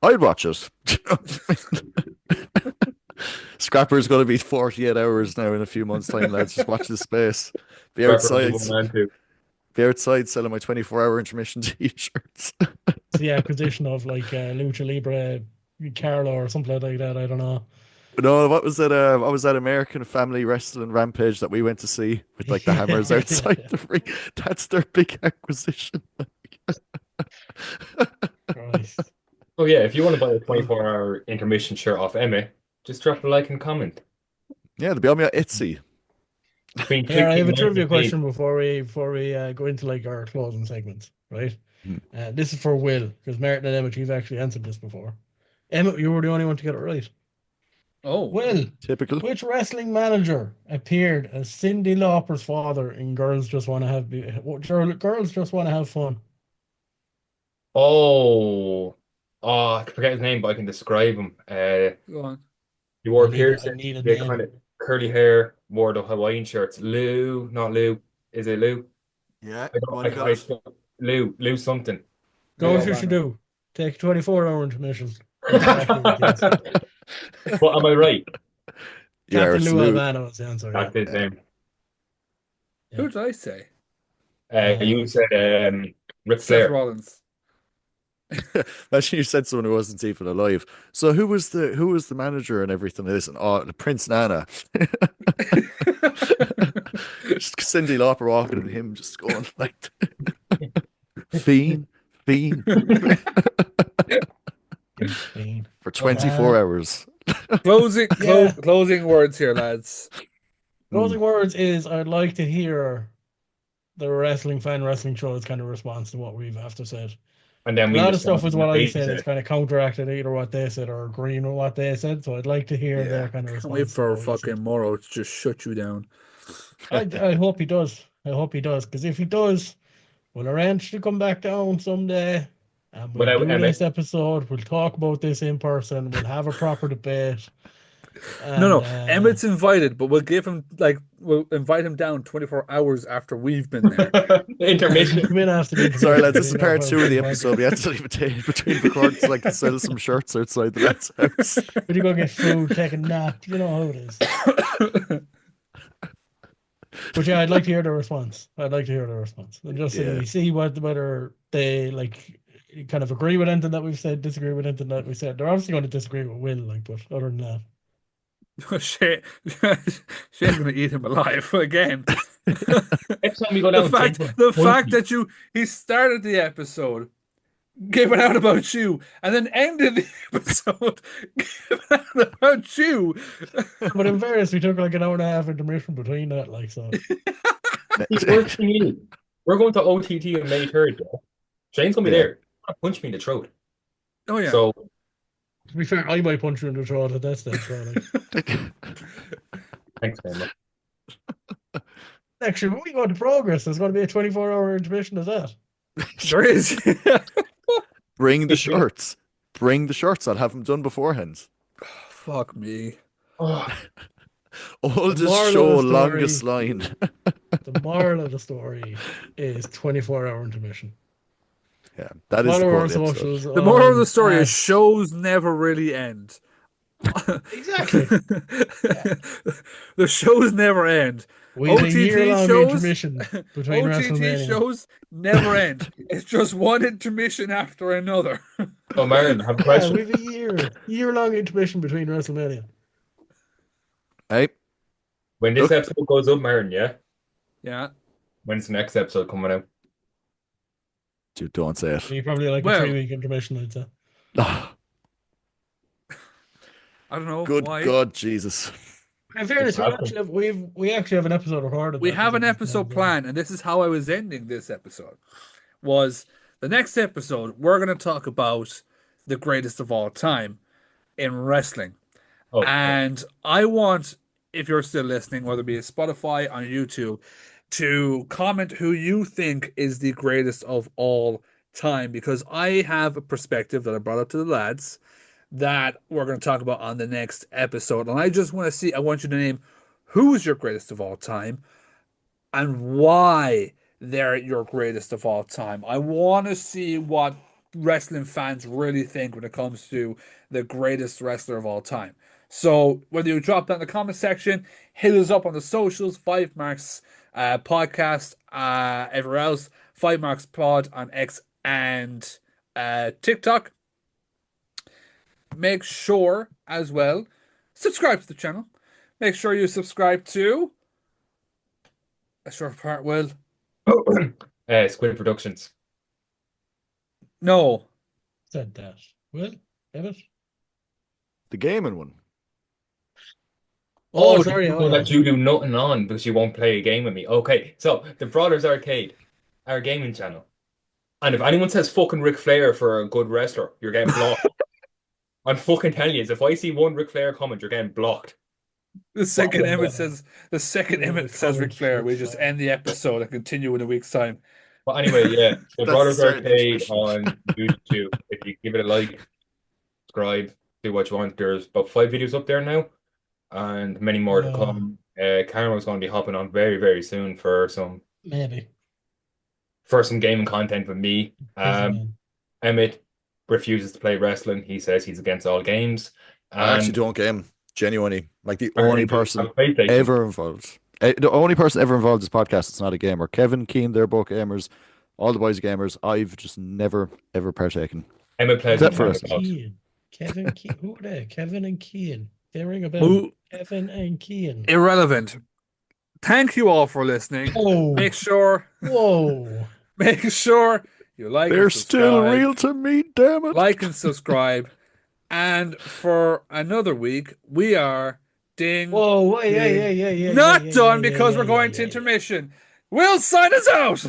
I'd watch it. Do you know what I mean? Scrapper's going to be 48 hours now in a few months' time, lads. Just watch this space. Be outside. Be outside selling my 24-hour intermission t-shirts. It's the acquisition of like Lucha Libre, Carlo, or something like that. I don't know. No, what was that American Family Wrestling Rampage that we went to see with like the hammers outside the ring? That's their big acquisition. Christ. Oh yeah, if you want to buy a 24-hour intermission shirt off Emmet, just drop a like and comment. Yeah, they'll be on me on Etsy. Here, I have a trivia question before we go into like our closing segments, right? This is for Will, because Martin and Emmet, you've actually answered this before. Emmet, you were the only one to get it right. Oh, Will, Typical. which wrestling manager appeared as Cyndi Lauper's father in Girls Just Want to Have Fun? I forget his name, but I can describe him. go on. He wore I piercing, need a he had name. kind of curly hair, wore the Hawaiian shirts. Lou, not Lou. Is it Lou? Yeah, Lou something. Go Yeah, what you Lana. should do. Take a 24-hour intermission. What am I right? Yeah, Captain it's Lou Lou. Albano is the answer. That's his name. Yeah. Who did I say? You Uh, said Ric Seth Flair. Rollins. Imagine you said someone who wasn't even alive. So who was the manager and everything? Listen, oh, Prince Nana. Just Cindy Lauper walking and him just going like fiend, fiend Fiend. for 24 Uh, hours. yeah. Closing words here, lads. Mm, Closing words is I'd like to hear the wrestling fan wrestling show's kind of response to what we've after said. And then A we lot of stuff respond to with what what I they said is said. kind of counteracted either what they said or agreeing with what they said. So I'd like to hear yeah. their kind of Can't wait response to for what we said. fucking Morrow to just shut you down. I hope he does. I hope he does. Because if he does, we'll arrange to come back down someday and we'll Without do this Emmet. episode. We'll talk about this in person. We'll have a proper debate. No, And no, Emmett's invited, but we'll invite him down 24 hours after we've been there. he can Intermission. come in after the Sorry, intermission lads. because This is he's not part well two of fully the invited. episode. We had to leave a day between recordings, like to sell some shirts outside the lad's house. When you go get food, take a nap, you know how it is. But yeah, I'd like to hear the response. I'd like to hear the response. And just Yeah. see whether they like kind of agree with anything that we've said, disagree with anything that we said. They're obviously going to disagree with Will, like, but other than that. Shane, Shane's gonna eat him alive again. Next time we go down, Shane will The punch fact me. that he started the episode giving out about you and then ended the episode giving out about you. But in fairness, we took like an hour and a half intermission between that, like so. The worst thing is, we're going to OTT on May 3rd, yeah? Shane's going to be Yeah. there. He's gonna punch me in the throat. Oh yeah. So, To be fair, I might punch you in the throat at that stage, so like. thanks very much. Actually, when we go to progress, there's going to be a 24-hour intermission as that. There is. Bring the shirts. Bring the shirts. I'll have them done beforehand. Fuck me. Oh, Oldest moral of show, the story- longest line. The moral of the story is 24-hour intermission. Yeah, that is the Follow quote our of the episode. socials. The moral of the on story is at- shows never really end. Exactly. The shows never end. We have a OTT year-long shows, intermission between OTT WrestleMania. shows never end. It's just one intermission after another. oh Marin, I have a Yeah, question. we have a year-long intermission between WrestleMania. Hey, When this Look. episode goes up, Marin, yeah? Yeah. When's the next episode coming out? dude, don't say it. You probably like a Well- 3-week intermission, I'd say. Ah, I don't know good why. God, Jesus. In fairness, It's we actually have an episode recorded. We that have an doesn't episode have planned, and this is how I was ending this episode. Was the next episode we're going to talk about the greatest of all time in wrestling. Oh, And I want, if you're still listening, whether it be Spotify on YouTube, to comment who you think is the greatest of all time, because I have a perspective that I brought up to the lads that we're going to talk about on the next episode. And I just want to see, I want you to name who's your greatest of all time and why they're your greatest of all time. I want to see what wrestling fans really think when it comes to the greatest wrestler of all time. So whether you drop that in the comment section, hit us up on the socials, 5 Marks podcast, everywhere else, 5 Marks Pod on X and TikTok. Make sure as well, subscribe to the channel. Make sure you subscribe to a short part, Will. Squid Productions. No. said that. Will, Emmet? The gaming one. Oh, sorry. People that you do nothing on because you won't play a game with me. Okay, so the Brothers Arcade, our gaming channel. And if anyone says fucking Ric Flair for a good wrestler, you're getting blocked. I'm fucking telling you, if I see one Ric Flair comment, you're getting blocked. The second Well, Emmet says Ric Flair, we just end the episode and continue in a week's time. But anyway, yeah, the That's Brothers a certain Arcade expression. on YouTube. If you give it a like, subscribe, do what you want. There's about 5 videos up there now, and many more to come. Carmo is going to be hopping on very, very soon for some Maybe. gaming content with me. Emmet refuses to play wrestling. He says he's against all games. I actually And don't game. Genuinely. Like the Aaron only does person have PlayStation. ever involved. The only person ever involved in this podcast that's not a gamer. Kevin, Keen, they're both gamers. All the boys are gamers. I've just never, ever partaken. Emmet plays on Except for Family wrestling. Box. Keane. Kevin Keane. Who are they? Kevin and Keane. They ring a bell. Who? Kevin and Keane. Irrelevant. Thank you all for listening. Oh. Make sure Whoa. you like They're and still subscribe. real to me, damn it. Like and subscribe. And for another week, we are ding. Whoa. Wait, yeah. Not yeah, done yeah, because yeah, we're going yeah, to yeah. intermission. Will sign us out.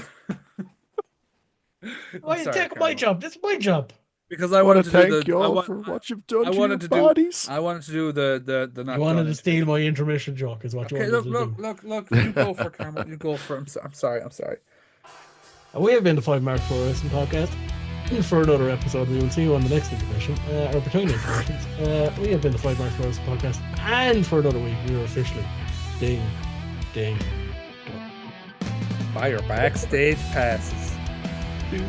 Why are you taking my job? This is my job. Because I I want wanted to to do thank you all for what you've done I to your wanted to bodies. do. I wanted to do the not You wanted done to steal my intermission joke, is what you Okay, wanted look. to do. You go for Carmo. You go for. I'm sorry. We have been the 5 Mark Pro Wrestling Podcast. For another episode, we will see you on the next intermission, or between intermissions. We have been the 5 Mark Pro Wrestling Podcast, and for another week, we are officially ding. Buy your backstage passes. Dude.